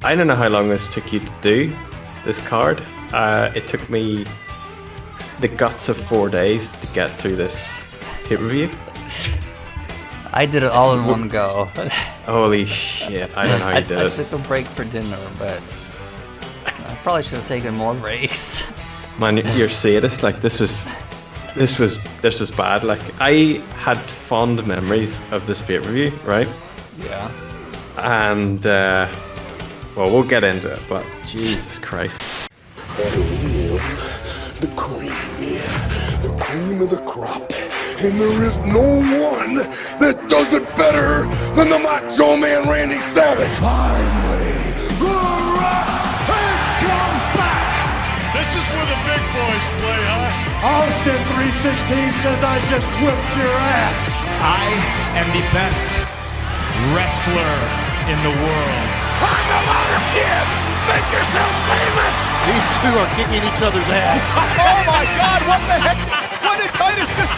I don't know how long this took you to do, this card. It took me the guts of 4 days to get through this pay-per-view. I did it all in one go. Holy shit, I don't know how you did it. I took a break for dinner, but I probably should have taken more breaks. Man, you're sadist. Like, this was bad. Like, I had fond memories of this pay-per-view, right? Yeah. And, well, we'll get into it, but Jesus Christ. The cream of the crop. And there is no one that does it better than the Macho Man Randy Savage. Finally, the Rock has come back. This is where the big boys play, huh? Austin 316 says I just whipped your ass. I am the best wrestler in the world. I'm the louder kid. Make yourself famous. These two are kicking each other's ass. Oh my God, what the heck? What did Titus just...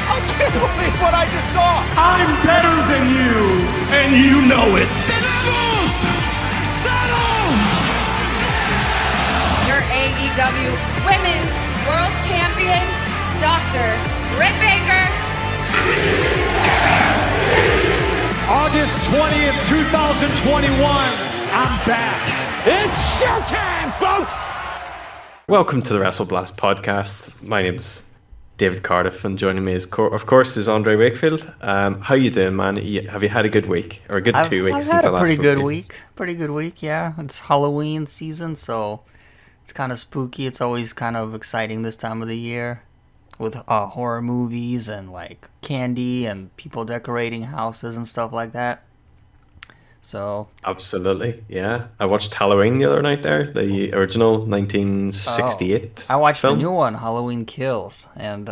I can't believe what I just saw. I'm better than you, and you know it. Your AEW Women's World Champion, Dr. Britt Baker. August 20th, 2021. I'm back. It's showtime, folks. Welcome to the WrestleBlast podcast. My name's David Cardiff, and joining me, of course, is Andre Wakefield. How you doing, man? Have you had a good week, or a good 2 weeks I've since I last had a spoke to you? pretty good week, yeah. It's Halloween season, so it's kind of spooky. It's always kind of exciting this time of the year with horror movies and like candy and people decorating houses and stuff like that. So Absolutely, yeah. I watched Halloween the other night there, the original 1968 I watched film. the new one, Halloween Kills, and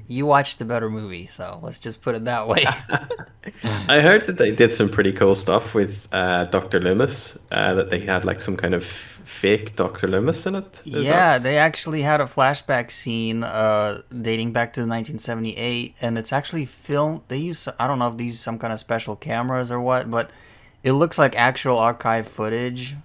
you watched the better movie, so let's just put it that way. I heard that they did some pretty cool stuff with Dr. Loomis, that they had like some kind of fake Dr. Loomis in it. They actually had a flashback scene dating back to 1978, and it's actually filmed. I don't know if they use some kind of special cameras or what, but it looks like actual archive footage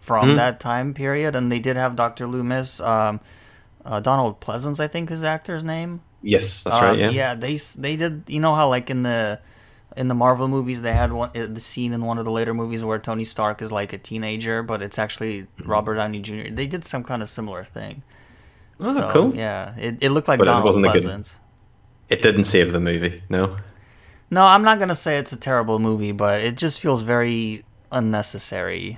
from that time period, and they did have Dr. Loomis, Donald Pleasance, I think is the actor's name. Yes, that's right. Yeah. Yeah, they did. You know how like in the Marvel movies they had the scene in one of the later movies where Tony Stark is like a teenager, but it's actually Robert Downey Jr. They did some kind of similar thing. Oh, so, cool. Yeah, it looked like But Donald Pleasance. It didn't save the movie, no? No, I'm not gonna say it's a terrible movie, but it just feels very unnecessary.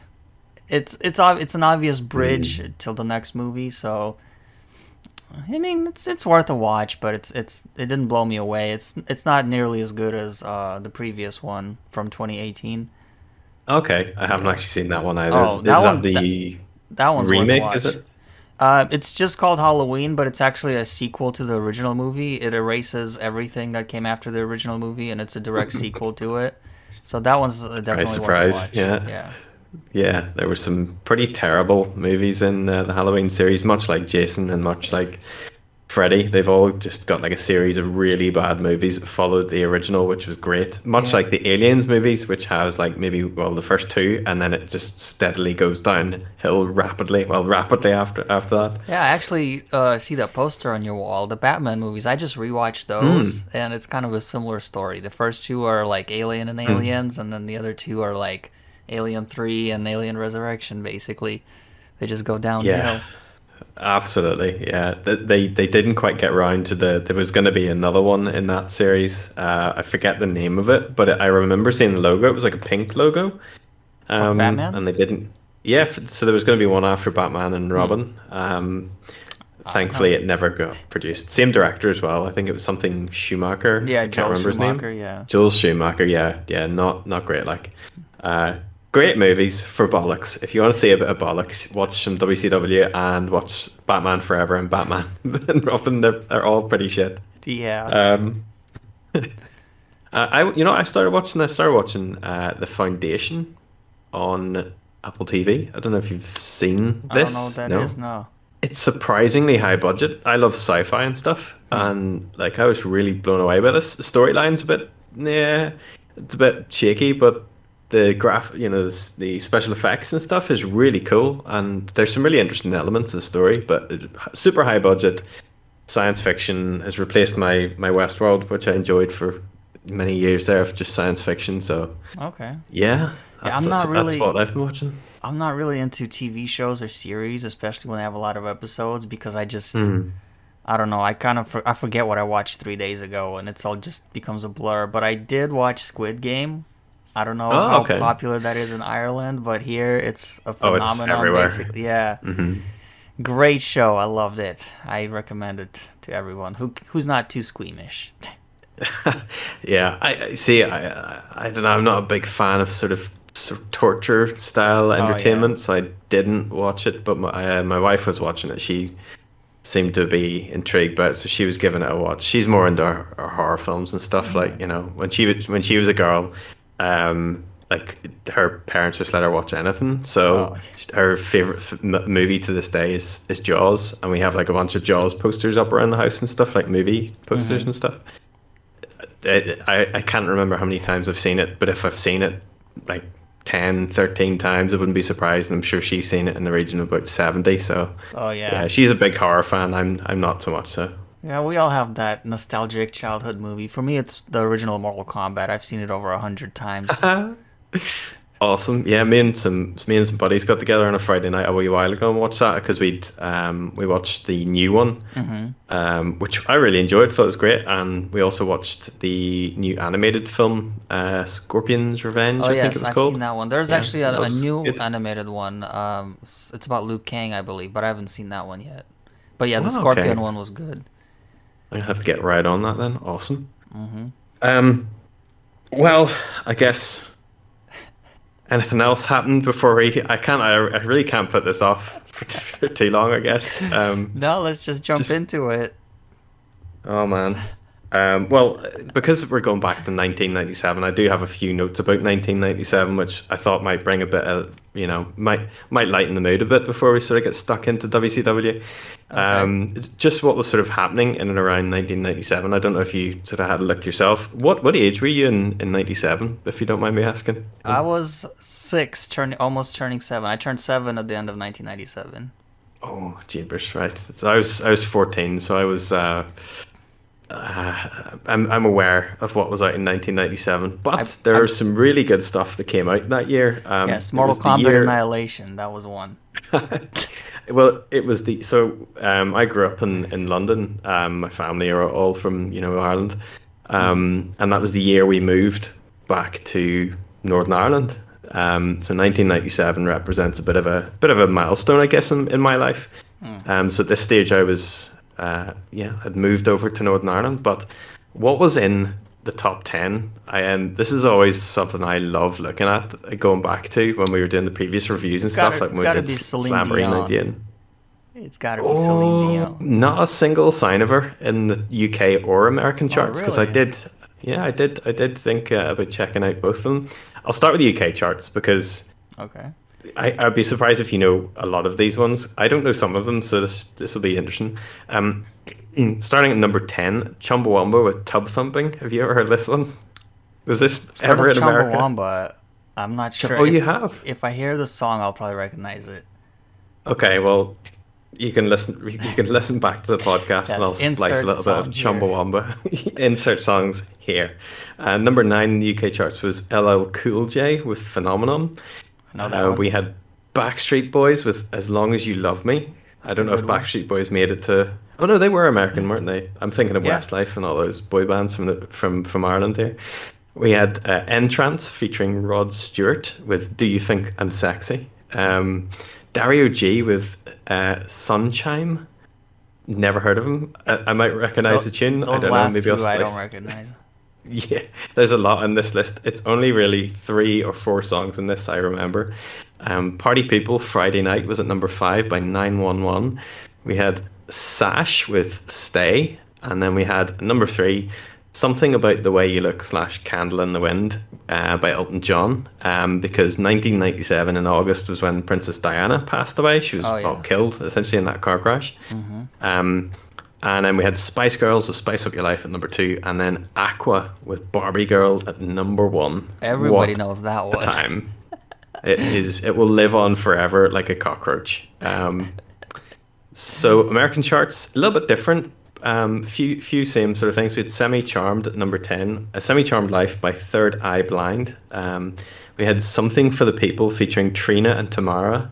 It's an obvious bridge till the next movie, so I mean it's worth a watch, but it didn't blow me away. It's not nearly as good as the previous one from 2018. Okay, I haven't actually seen that one either. Oh, that one's remake, worth a watch. is it? It's just called Halloween, but it's actually a sequel to the original movie. It erases everything that came after the original movie, and it's a direct sequel to it. So that one's definitely surprise. worth a watch. Yeah, there were some pretty terrible movies in the Halloween series, much like Jason and much like Freddy. They've all just got like a series of really bad movies that followed the original, which was great. Much like the Aliens movies, which has like the first two, and then it just steadily goes downhill rapidly after that. Yeah, I actually see that poster on your wall, the Batman movies. I just rewatched those, and it's kind of a similar story. The first two are like Alien and Aliens, and then the other two are like Alien 3 and Alien Resurrection, basically. They just go downhill. Yeah. Absolutely, yeah. They didn't quite get around to there was going to be another one in that series. I forget the name of it, but I remember seeing the logo. It was like a pink logo. Batman? And they didn't. Yeah, so there was going to be one after Batman and Robin. Thankfully, it never got produced. Same director as well. I think it was something Schumacher. Yeah, I can't remember his name. Yeah. Joel Schumacher. Yeah. Not great. Like, great movies for bollocks. If you want to see a bit of bollocks, watch some WCW and watch Batman Forever and Batman and Robin. They're all pretty shit. Yeah. I started watching The Foundation on Apple TV. I don't know if you've seen this. I don't know what that is. No. It's surprisingly high budget. I love sci-fi and stuff, and like I was really blown away by this. The storyline's it's a bit shaky, but the special effects and stuff is really cool, and there's some really interesting elements of the story. But super high budget science fiction has replaced my Westworld, which I enjoyed for many years there of just science fiction. So Okay. yeah, I'm not really. that's what I've been watching. I'm not really into TV shows or series, especially when they have a lot of episodes, because I just, I don't know, I forget what I watched 3 days ago, and it's all just becomes a blur. But I did watch Squid Game. I don't know how popular that is in Ireland, but here it's a phenomenon. It's everywhere. Basically. Yeah. Great show. I loved it. I recommend it to everyone who's not too squeamish. Yeah, I see. I don't know. I'm not a big fan of sort of torture style entertainment, so I didn't watch it. But my wife was watching it. She seemed to be intrigued by it, so she was giving it a watch. She's more into her horror films and stuff. Like, you know, when she was a girl, like her parents just let her watch anything. So her favorite movie to this day is Jaws, and we have like a bunch of Jaws posters up around the house and stuff, like movie posters and stuff. I can't remember how many times I've seen it, but if I've seen it like 10, 13 times, I wouldn't be surprised, and I'm sure she's seen it in the region of about 70. So yeah, she's a big horror fan. I'm not so much so. Yeah, we all have that nostalgic childhood movie. For me, it's the original Mortal Kombat. I've seen it over 100 times. Awesome. Yeah, me and some buddies got together on a Friday night a wee while ago and watched that, because we watched the new one, which I really enjoyed. Thought it was great, and we also watched the new animated film, Scorpion's Revenge. I think it was I've called. seen that one. There's actually a new animated one. It's about Liu Kang, I believe, but I haven't seen that one yet. But yeah, the Scorpion one was good. I have to get right on that then. Awesome. Well, I guess. Anything else happened before I really can't put this off for too long, I guess. No, let's just jump into it. Oh man. Well, because we're going back to 1997, I do have a few notes about 1997, which I thought might bring a bit of, might lighten the mood a bit before we sort of get stuck into WCW. Just what was sort of happening in and around 1997. I don't know if you sort of had a look yourself. What age were you in 97, if you don't mind me asking? I was 6, almost turning 7. I turned 7 at the end of 1997. Oh, jeepers, right. So I was 14, so I was... I'm aware of what was out in 1997, but there was some really good stuff that came out that year. Yes, Mortal Kombat Annihilation, that was one. Well, it was I grew up in London. My family are all from Ireland, and that was the year we moved back to Northern Ireland. So 1997 represents a bit of a milestone, I guess, in my life. So at this stage, I was. I'd moved over to Northern Ireland, but what was in the top 10? This is always something I love looking at, going back to when we were doing the previous reviews and stuff, like when we did Slamboree 98. It's got to be Celine Dion. Not a single sign of her in the UK or American charts, because I did think about checking out both of them. I'll start with the UK charts because I'd be surprised if you know a lot of these ones. I don't know some of them, so this will be interesting. Starting at number 10, Chumbawamba with Tub Thumping. Have you ever heard this one? Was this ever in America? Chumbawamba, I'm not sure. Oh, you have? If I hear the song, I'll probably recognize it. Okay, well, you can listen back to the podcast and I'll splice a little bit of Chumbawamba. Insert songs here. Number 9 in the UK charts was LL Cool J with Phenomenon. We had Backstreet Boys with As Long As You Love Me. I don't know if Backstreet Boys made it to... Oh no, they were American, weren't they? I'm thinking of Westlife and all those boy bands from Ireland here. We had Entrance featuring Rod Stewart with Do You Think I'm Sexy? Dario G with Sunshine. Never heard of him. I might recognize the tune. I don't know. Maybe I don't recognize. Yeah, there's a lot on this list. It's only really 3 or 4 songs in this I remember. Party People, Friday Night was at number 5 by 911. We had Sash with Stay, and then we had number 3, Something About the Way You Look / Candle in the Wind by Elton John, because 1997 in August was when Princess Diana passed away. She was killed essentially in that car crash. And then we had Spice Girls with Spice Up Your Life at number 2, and then Aqua with Barbie Girl at number 1. Everybody What knows that a one. time. It will live on forever like a cockroach. So American charts, a little bit different. Few same sort of things. We had Semi-Charmed at number 10, A Semi-Charmed Life by Third Eye Blind. We had Something for the People featuring Trina and Tamara.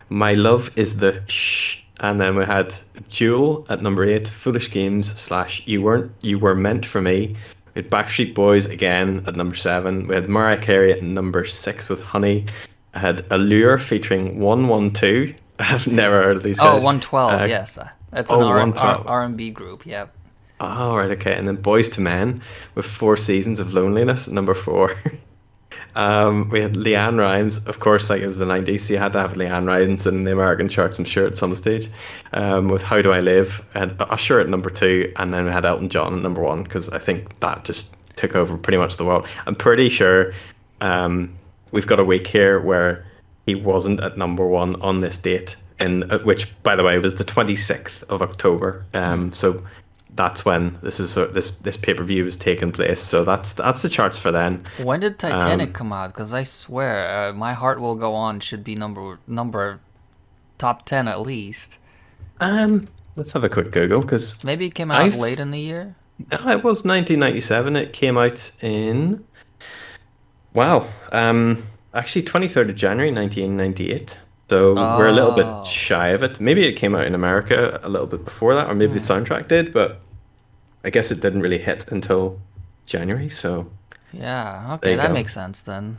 My Love is the Shh. And then we had Jewel at number 8, Foolish Games / You Were Meant for Me. We had Backstreet Boys again at number 7. We had Mariah Carey at number 6 with Honey. I had Allure featuring 112. I've never heard of these guys. 112, yes. That's an 112. R&B group, yeah. Oh, right, okay. And then Boys to Men with 4 Seasons of Loneliness at number 4. We had Leanne Rimes, of course, like it was the 90s, so you had to have Leanne Rimes in the American charts, I'm sure, at some stage, with How Do I Live, and Usher at number 2, and then we had Elton John at number 1, because I think that just took over pretty much the world. I'm pretty sure we've got a week here where he wasn't at number 1 on this date, which, by the way, was the 26th of October, so that's when this pay-per-view was taking place. So that's the charts for then. When did Titanic come out? Because I swear, My Heart Will Go On should be number top 10 at least. Let's have a quick Google, because maybe it came out late in the year. No, it was 1997. It came out in actually 23rd of January 1998. So we're a little bit shy of it. Maybe it came out in America a little bit before that, or maybe the soundtrack did, but I guess it didn't really hit until January, so... Yeah, okay, that makes sense then.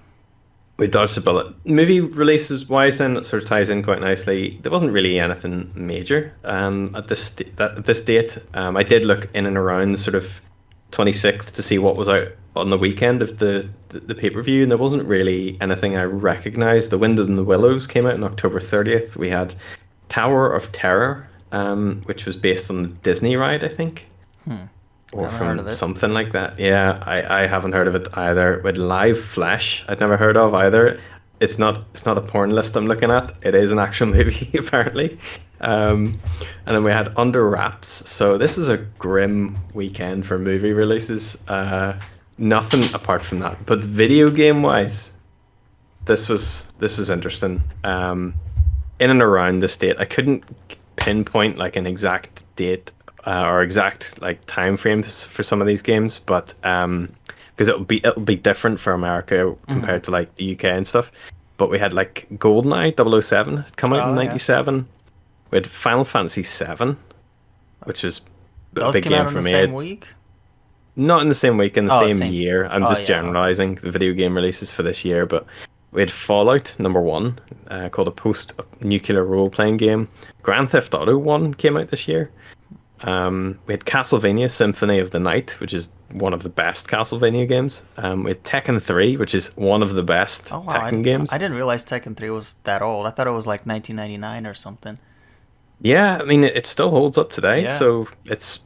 We dodged a bullet. Movie releases wise, then, it sort of ties in quite nicely. There wasn't really anything major at this date. I did look in and around sort of 26th to see what was out on the weekend of the pay-per-view, and there wasn't really anything I recognised. The Wind in the Willows came out on October 30th. We had Tower of Terror, which was based on the Disney ride, I think. Or from something like that. Yeah, I haven't heard of it either. With Live Flesh, I'd never heard of either. It's not a porn list I'm looking at. It is an actual movie, apparently. And then we had Under Wraps. So this is a grim weekend for movie releases. Nothing apart from that. But video game wise, this was interesting. In and around this date, I couldn't pinpoint like an exact date or exact like time frames for some of these games, but because it'll be different for America compared to like the UK and stuff. But we had like GoldenEye 007 come out in 97. Yeah. We had Final Fantasy 7, which is a big game for me. Those came out in the same week? Not in the same week, in the same year. I'm just generalizing the video game releases for this year, but we had Fallout #1, called a post-nuclear role-playing game. Grand Theft Auto 1 came out this year. We had Castlevania Symphony of the Night, which is one of the best Castlevania games. We had Tekken 3, which is one of the best Tekken games. I didn't realize Tekken 3 was that old. I thought it was like 1999 or something. Yeah, I mean, it still holds up today, so it's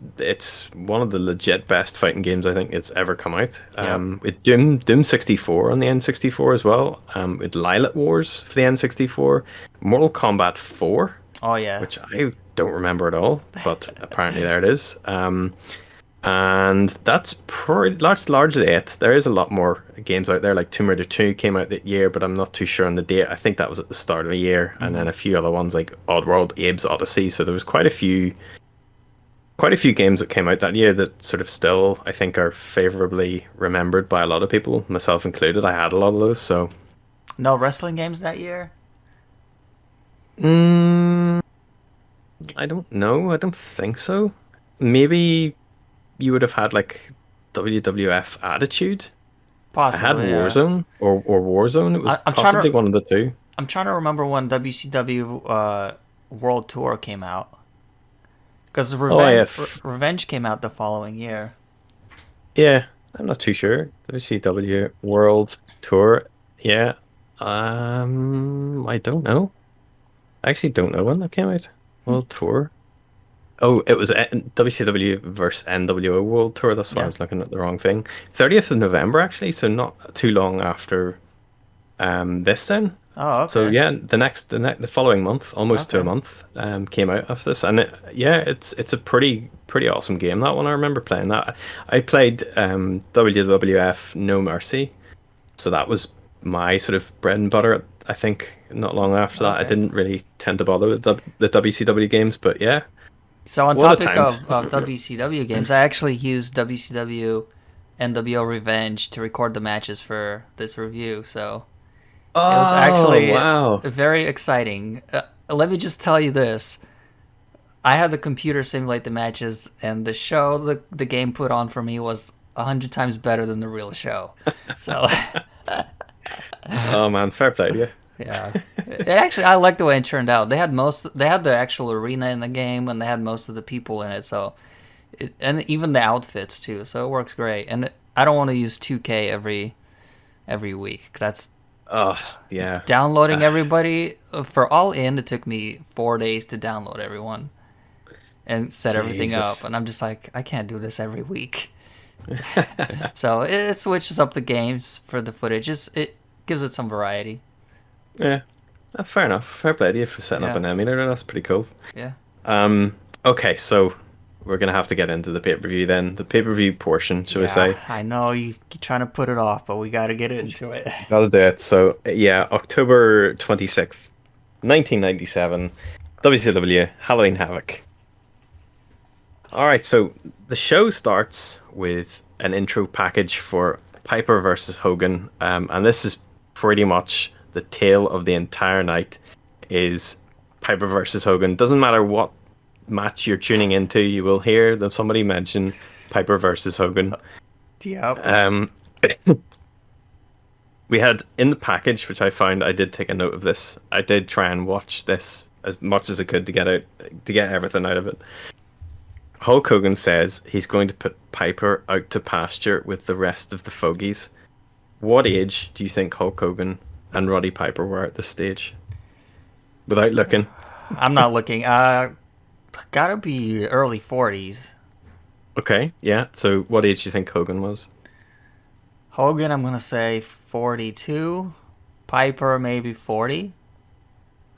one of the legit best fighting games I think it's ever come out. With Doom 64 on the N64 as well. With Lylat Wars for the N64. Mortal Kombat 4. Oh, yeah. Which I don't remember at all, but apparently there it is. And that's largely it. There is a lot more games out there, like Tomb Raider 2 came out that year, but I'm not too sure on the date. I think that was at the start of the year, and then a few other ones like Oddworld, Abe's Odyssey. So there was quite a few games that came out that year that sort of still, I think, are favourably remembered by a lot of people, myself included. I had a lot of those, so... No wrestling games that year? I don't know. I don't think so. Maybe you would have had like WWF Attitude. Possibly. I had Warzone or Warzone. It was possibly one of the two. I'm trying to remember when WCW World Tour came out. Because Revenge came out the following year. Yeah, I'm not too sure. WCW World Tour. Yeah. I don't know. I actually don't know when that came out. World Tour. Oh, it was WCW versus NWO World Tour. That's why I was looking at the wrong thing. 30th of November, actually, so not too long after this then. Oh, okay. So yeah, the following month, almost to a Okay. month, came out of this, and it's a pretty awesome game. That one, I remember playing that. I played WWF No Mercy, so that was my sort of bread and butter. I think not long after that, I Okay. didn't really tend to bother with the WCW games, but yeah, So on what a topic time. of WCW games, I actually used WCW NWO Revenge to record the matches for this review. So it was Oh actually wow! very exciting. Let me just tell you this. I had the computer simulate the matches, and the show the game put on for me was 100 times better than the real show. So, Oh man, fair play to you. yeah. I like the way it turned out. They had the actual arena in the game, and they had most of the people in it, so and even the outfits too. So it works great. And I don't want to use 2K every week. That's Oh yeah. downloading everybody for All In. It took me 4 days to download everyone and set everything Jesus. up, and I'm just like, I can't do this every week. So it switches up the games for the footage. It gives it some variety. Yeah. Fair enough. Fair play to you for setting up Yeah. an emulator. That's pretty cool. Yeah. Okay, so we're gonna have to get into the pay-per-view then. The pay-per-view portion, shall we say? I know you're trying to put it off, but we got to get into it. Gotta do it. So yeah, October 26th, 1997, WCW Halloween Havoc. Alright, so the show starts with an intro package for Piper versus Hogan. And this is pretty much the tale of the entire night is Piper versus Hogan. Doesn't matter what match you're tuning into, you will hear them somebody mention Piper versus Hogan. Yep. We had in the package, which I found, I did take a note of this. I did try and watch this as much as I could to get everything out of it. Hulk Hogan says he's going to put Piper out to pasture with the rest of the fogies. What age do you think Hulk Hogan and Roddy Piper were at this stage? Without looking. I'm not looking. Gotta be early 40s. Okay, yeah. So what age do you think Hogan was? Hogan, I'm gonna say 42. Piper, maybe 40.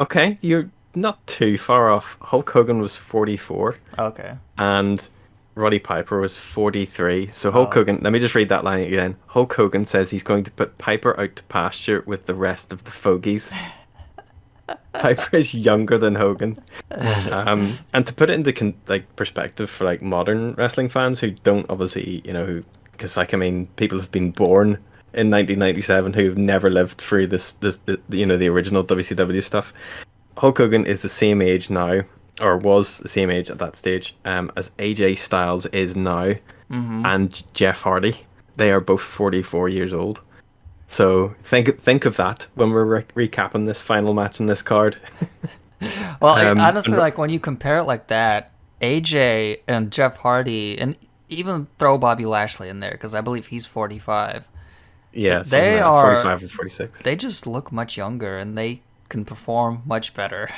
Okay, you're not too far off. Hulk Hogan was 44. Okay. And Roddy Piper was 43. So Hulk Hogan, let me just read that line again. Hulk Hogan says he's going to put Piper out to pasture with the rest of the fogies. Piper is younger than Hogan. And to put it into perspective for modern wrestling fans who don't obviously, because people have been born in 1997 who've never lived through the original WCW stuff. Hulk Hogan is the same age now, or was the same age at that stage, as AJ Styles is now, and Jeff Hardy. They are both 44 years old. So think of that when we're recapping this final match in this card. Well, honestly, when you compare it like that, AJ and Jeff Hardy, and even throw Bobby Lashley in there, because I believe he's 45. Yeah, they are 45 or 46. They just look much younger, and they can perform much better.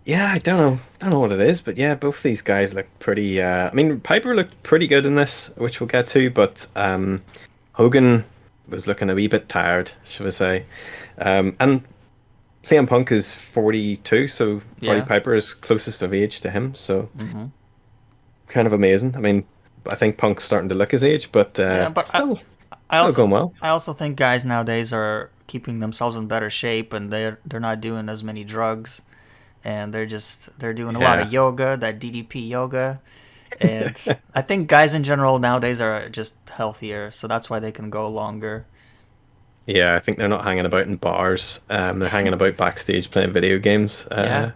Yeah, I don't know what it is, but yeah, both these guys look pretty. Piper looked pretty good in this, which we'll get to, but Hogan was looking a wee bit tired, should we say? And CM Punk is 42, so Roddy Piper is closest of age to him, so kind of amazing. I think Punk's starting to look his age, but still going well. I also think guys nowadays are keeping themselves in better shape, and they're not doing as many drugs, and they're doing a lot of yoga, that DDP yoga, and I think guys in general nowadays are just healthier, so that's why they can go longer. Yeah, I think they're not hanging about in bars. They're hanging about backstage playing video games, as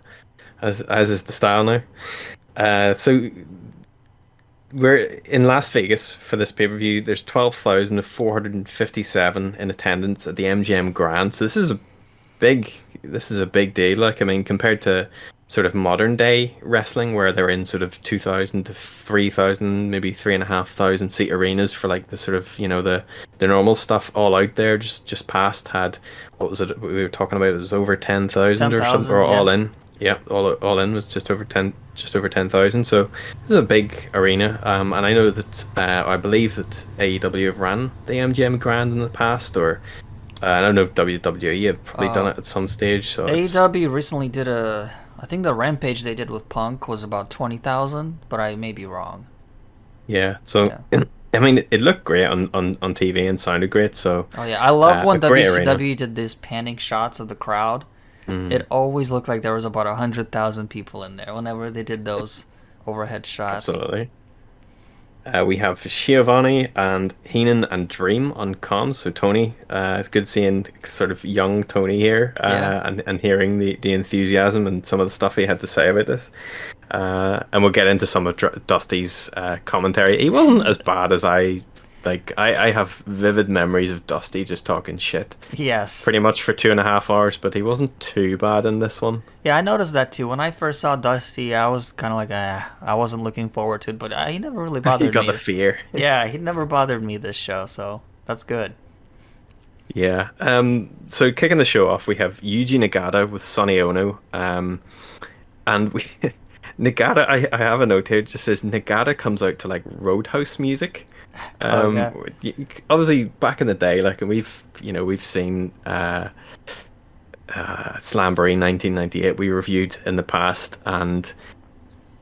is the style now. So we're in Las Vegas for this pay-per-view. There's 12,457 in attendance at the MGM Grand. So this is a big deal. Compared to sort of modern day wrestling where they're in sort of 2,000 to 3,000, maybe 3,500 seat arenas for the sort of, the normal stuff. All Out there just past had, what was it we were talking about? It was over 10,000 or something, or All In. Yeah, all in was just over 10,000. So this is a big arena, and I know that I believe that AEW have ran the MGM Grand in the past, or I don't know if WWE have probably done it at some stage. So AEW recently did I think the Rampage they did with Punk was about 20,000, but I may be wrong. Yeah, so I mean, it looked great on TV and sounded great. So oh yeah, I love when WCW arena. did these panning shots of the crowd. It always looked like there was about 100,000 people in there whenever they did those overhead shots. Absolutely. We have Schiavone and Heenan and Dream on comms. So Tony, it's good seeing sort of young Tony here, and hearing the enthusiasm and some of the stuff he had to say about this. And we'll get into some of Dusty's commentary. He wasn't as bad as I have vivid memories of Dusty just talking shit. Yes. Pretty much for 2.5 hours, but he wasn't too bad in this one. Yeah, I noticed that too. When I first saw Dusty, I was kind of like, I wasn't looking forward to it, but he never really bothered me. You got the fear. Yeah, he never bothered me this show, so that's good. Yeah. So kicking the show off, we have Yuji Nagata with Sonny Ono. And we Nagata, I have a note here. It just says Nagata comes out to like Roadhouse music. Obviously back in the day, like, and we've seen Slamboree 1998 we reviewed in the past, and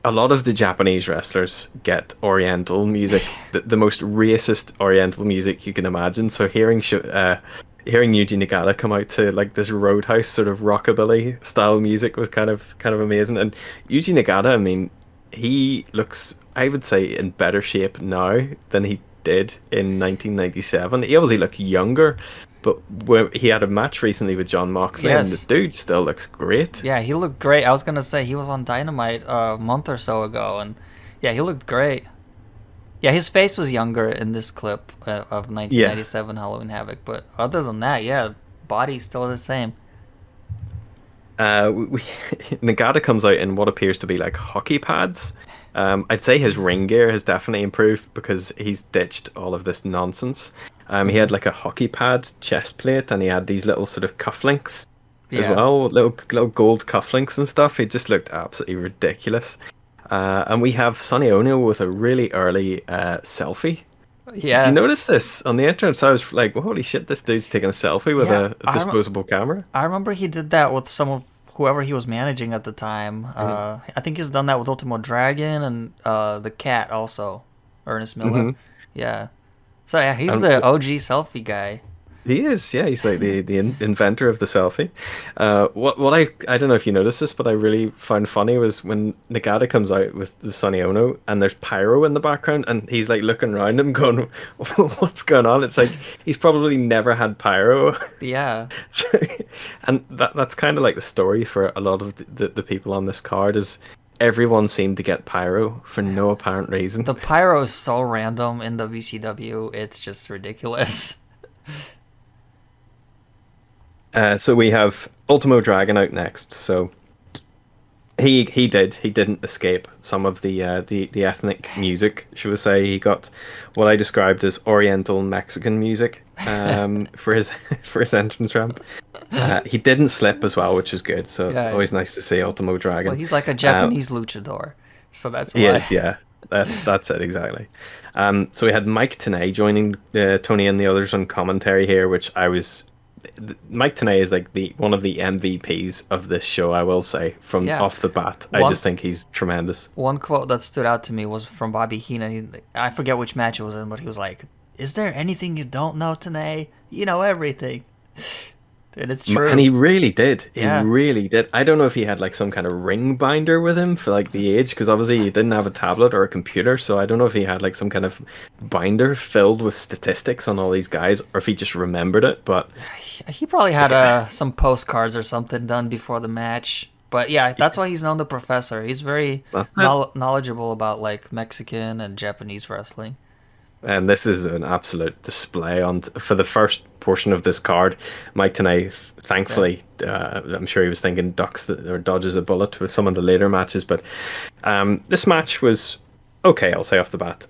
a lot of the Japanese wrestlers get Oriental music, the most racist Oriental music you can imagine. So hearing Yuji Nagata come out to like this Roadhouse sort of rockabilly style music was kind of amazing. And Yuji Nagata, I mean, he looks, I would say, in better shape now than he did in 1997. He obviously looked younger, but he had a match recently with John Moxley, and the dude still looks great. Yeah, he looked great. I was gonna say he was on Dynamite a month or so ago, and yeah, he looked great. Yeah, his face was younger in this clip of 1997 Halloween Havoc, but other than that, yeah, body's still the same. Nagata comes out in what appears to be like hockey pads. I'd say his ring gear has definitely improved because he's ditched all of this nonsense. He had like a hockey pad chest plate, and he had these little sort of cufflinks as well, little gold cufflinks and stuff. He just looked absolutely ridiculous. And we have Sonny Ono with a really early selfie. Yeah. Did you notice this on the internet? So I was like, well, holy shit, this dude's taking a selfie with a disposable camera. I remember he did that with some of whoever he was managing at the time. I think he's done that with Ultimo Dragon and the Cat also, Ernest Miller. Yeah. So yeah, he's the OG selfie guy. He is, yeah. He's like the inventor of the selfie. What I don't know if you noticed this, but I really found funny was when Nagata comes out with Sonny Ono, and there's pyro in the background, and he's like looking around him, going, "What's going on?" It's like he's probably never had pyro. Yeah. And that's kind of like the story for a lot of the people on this card is. Everyone seemed to get pyro for no apparent reason. The pyro is so random in WCW, it's just ridiculous. So we have Ultimo Dragon out next. So he didn't escape some of the ethnic music, should we say. He got what I described as Oriental Mexican music for his entrance ramp. He didn't slip as well, which is good. So it's always nice to see Ultimo Dragon. Well, he's like a Japanese luchador, so that's why. He is, yeah. That's it exactly. So we had Mike Tenay joining Tony and the others on commentary here, which Mike Tenay is like one of the MVPs of this show, I will say, from off the bat. I just think he's tremendous. One quote that stood out to me was from Bobby Heenan. I forget which match it was in, but he was like, "Is there anything you don't know, Tenay? You know everything." And it's true. And he really did. He really did. I don't know if he had like some kind of ring binder with him for like the age, because obviously he didn't have a tablet or a computer, so I don't know if he had like some kind of binder filled with statistics on all these guys, or if he just remembered it. But he probably had some postcards or something done before the match. But yeah, that's why he's known the Professor. He's very knowledgeable about like Mexican and Japanese wrestling. And this is an absolute display for the first portion of this card. Mike Tenay, thankfully, I'm sure he was thinking dodges a bullet with some of the later matches, but this match was okay, I'll say off the bat.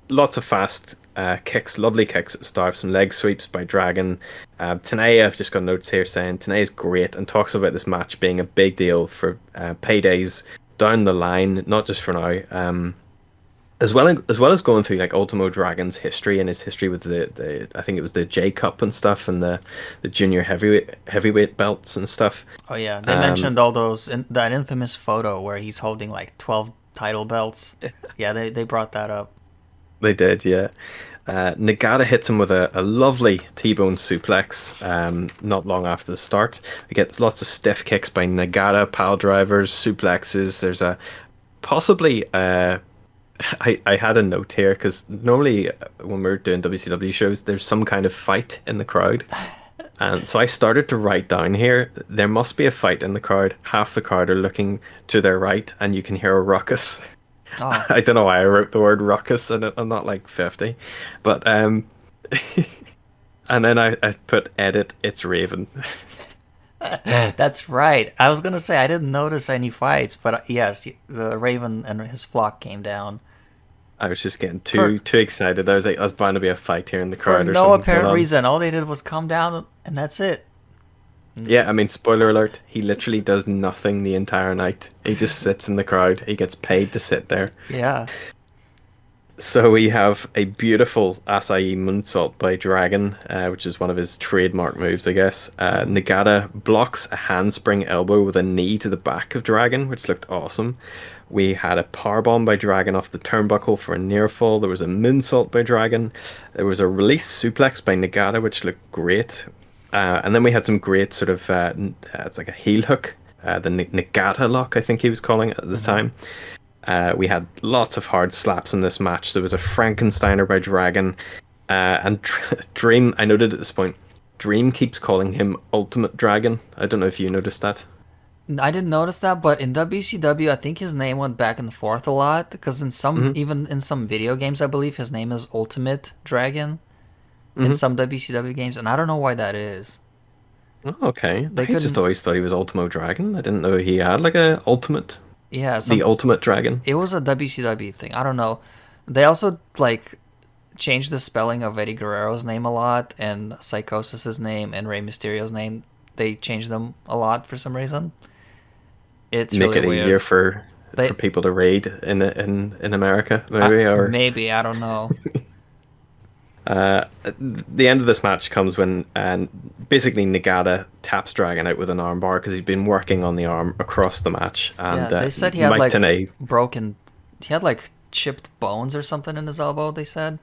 Lots of fast kicks, lovely kicks at the start, some leg sweeps by Dragon. Tenay, I've just got notes here saying Tenay is great and talks about this match being a big deal for paydays down the line, not just for now. as going through like Ultimo Dragon's history and his history with the I think it was the J Cup and stuff and the junior heavyweight belts and stuff. Oh yeah, they mentioned all those that infamous photo where he's holding like 12 title belts. Yeah, they brought that up. They did, yeah. Nagata hits him with a lovely T-bone suplex not long after the start. He gets lots of stiff kicks by Nagata, pile drivers, suplexes. There's a possibly I had a note here because normally when we're doing WCW shows, there's some kind of fight in the crowd. And so I started to write down here, there must be a fight in the crowd. Half the crowd are looking to their right and you can hear a ruckus. Oh. I don't know why I wrote the word ruckus and I'm not like 50. But, and then I put edit, it's Raven. That's right. I was gonna say I didn't notice any fights, but yes, the Raven and his flock came down. I was just getting too excited. I was bound to be a fight here in the crowd For or no something. apparent reason. All they did was come down, and that's it. Yeah, I mean, spoiler alert, he literally does nothing the entire night. He just sits in the crowd. He gets paid to sit there. Yeah. So we have a beautiful Acai moonsault by Dragon, which is one of his trademark moves, I guess. Nagata blocks a handspring elbow with a knee to the back of Dragon, which looked awesome. We had a powerbomb by Dragon off the turnbuckle for a near fall. There was a moonsault by Dragon. There was a release suplex by Nagata, which looked great. And then we had some great sort of, it's like a heel hook, the Nagata lock, I think he was calling it at the time. We had lots of hard slaps in this match. There was a Frankensteiner by Dragon. And Dream, I noted at this point, Dream keeps calling him Ultimate Dragon. I don't know if you noticed that. I didn't notice that, but in WCW, I think his name went back and forth a lot. Because in some, even in some video games, I believe his name is Ultimate Dragon. In some WCW games, and I don't know why that is. Oh, okay. I just always thought he was Ultimo Dragon. I didn't know he had like a ultimate. Yeah, the Ultimate Dragon. It was a WCW thing. I don't know. They also like changed the spelling of Eddie Guerrero's name a lot, and Psychosis's name, and Rey Mysterio's name. They changed them a lot for some reason. It's make really it weird. Easier for people to raid in America, maybe, or maybe, I don't know. The end of this match comes when basically Nagata taps Dragon out with an armbar because he's been working on the arm across the match. And they said he had Mike like he had like chipped bones or something in his elbow, they said.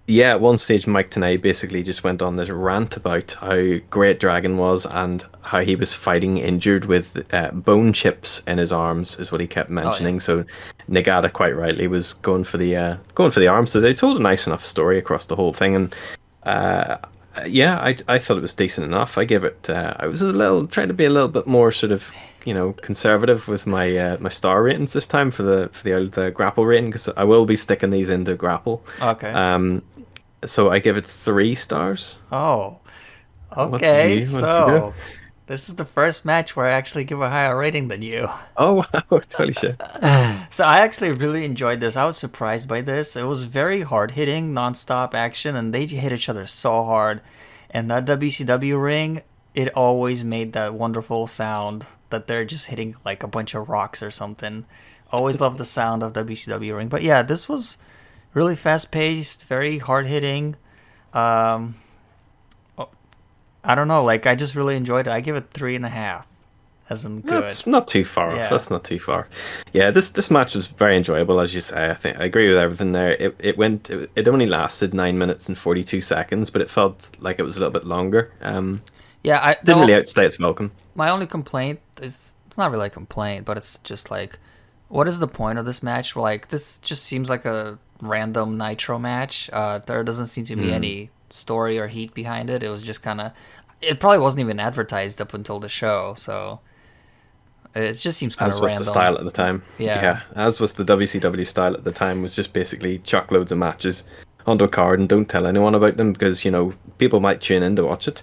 Yeah, at one stage Mike Tenay basically just went on this rant about how great Dragon was and how he was fighting injured with bone chips in his arms, is what he kept mentioning. So Nagata, quite rightly, was going for the arm. So they told a nice enough story across the whole thing, and I thought it was decent enough. I gave it. I was trying to be a little bit more sort of conservative with my my star ratings this time for the grapple rating, because I will be sticking these into grapple. Okay. So I give it 3 stars. Oh, okay. So this is the first match where I actually give a higher rating than you. Oh, wow. Holy shit. So I actually really enjoyed this. I was surprised by this. It was very hard-hitting, non-stop action, and they hit each other so hard. And that WCW ring, it always made that wonderful sound that they're just hitting like a bunch of rocks or something. Always loved the sound of WCW ring. But yeah, this was really fast-paced, very hard-hitting. I don't know, like I just really enjoyed it. I give it 3.5, as in good. That's not too far off. That's not too far. Yeah, this match was very enjoyable, as you say. I think I agree with everything there. It only lasted 9 minutes and 42 seconds, but it felt like it was a little bit longer. I didn't really outstay its welcome. My only complaint is, it's not really a complaint, but it's just like, what is the point of this match? Like, this just seems like a random Nitro match. There doesn't seem to be any story or heat behind it. It was just kind of, it probably wasn't even advertised up until the show, so it just seems kind of random. As was the style at the time. Yeah, as was the WCW style at the time, was just basically chuck loads of matches onto a card and don't tell anyone about them, because people might tune in to watch it.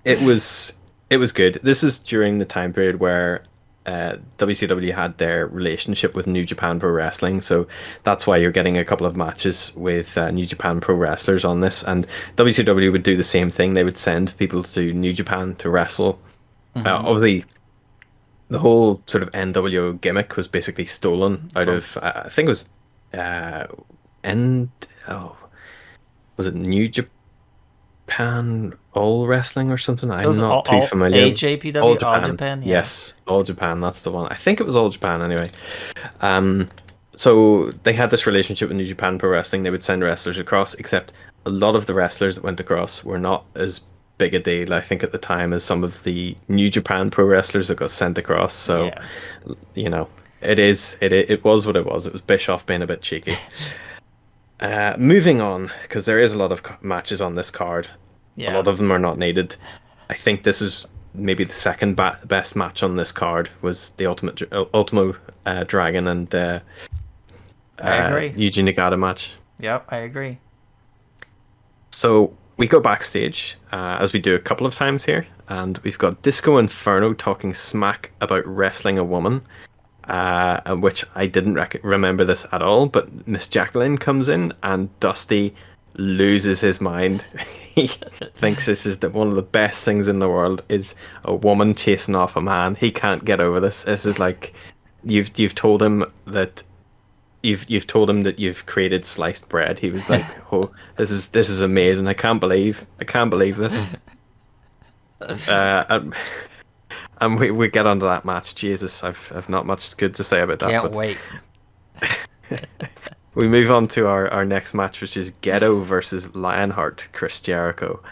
It was good. This is during the time period where WCW had their relationship with New Japan Pro Wrestling, so that's why you're getting a couple of matches with New Japan Pro Wrestlers on this. And WCW would do the same thing. They would send people to New Japan to wrestle. Obviously, the whole sort of NWO gimmick was basically stolen out of I think it was and was it New Japan All Wrestling or something? It was I'm not too familiar. AJPW, All Japan, yeah. Yes, All Japan. That's the one. I think it was All Japan anyway. So they had this relationship with New Japan Pro Wrestling. They would send wrestlers across, except a lot of the wrestlers that went across were not as big a deal, I think, at the time as some of the New Japan Pro wrestlers that got sent across. So, you know, it was what it was. It was Bischoff being a bit cheeky. Moving on, because there is a lot of matches on this card. Yeah. A lot of them are not needed. I think this is maybe the second best match on this card was the Ultimo Dragon and I agree. Yuji Nagata match. Yep, I agree. So we go backstage, as we do a couple of times here, and we've got Disco Inferno talking smack about wrestling a woman, which I didn't remember this at all, but Miss Jacquelyn comes in and Dusty loses his mind. He thinks this is one of the best things in the world is a woman chasing off a man. He can't get over this. This is like you've told him that you've told him that you've created sliced bread. He was like, "Oh, this is amazing! I can't believe this." And we get onto that match. Jesus, I've not much good to say about that. Can't wait. We move on to our next match, which is Gedo versus Lionheart, Chris Jericho.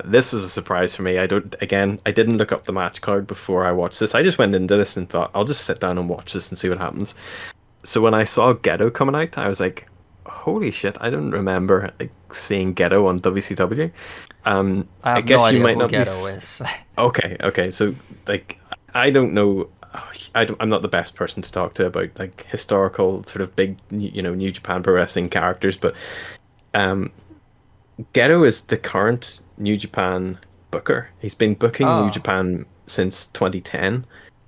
This was a surprise for me. I didn't look up the match card before I watched this. I just went into this and thought, I'll just sit down and watch this and see what happens. So when I saw Gedo coming out, I was like, holy shit, I don't remember seeing Gedo on WCW. I guess no idea you might who not Gedo is. Okay. So I don't know. I'm not the best person to talk to about historical sort of big, New Japan Pro Wrestling characters, but Gedo is the current New Japan booker. He's been booking New Japan since 2010,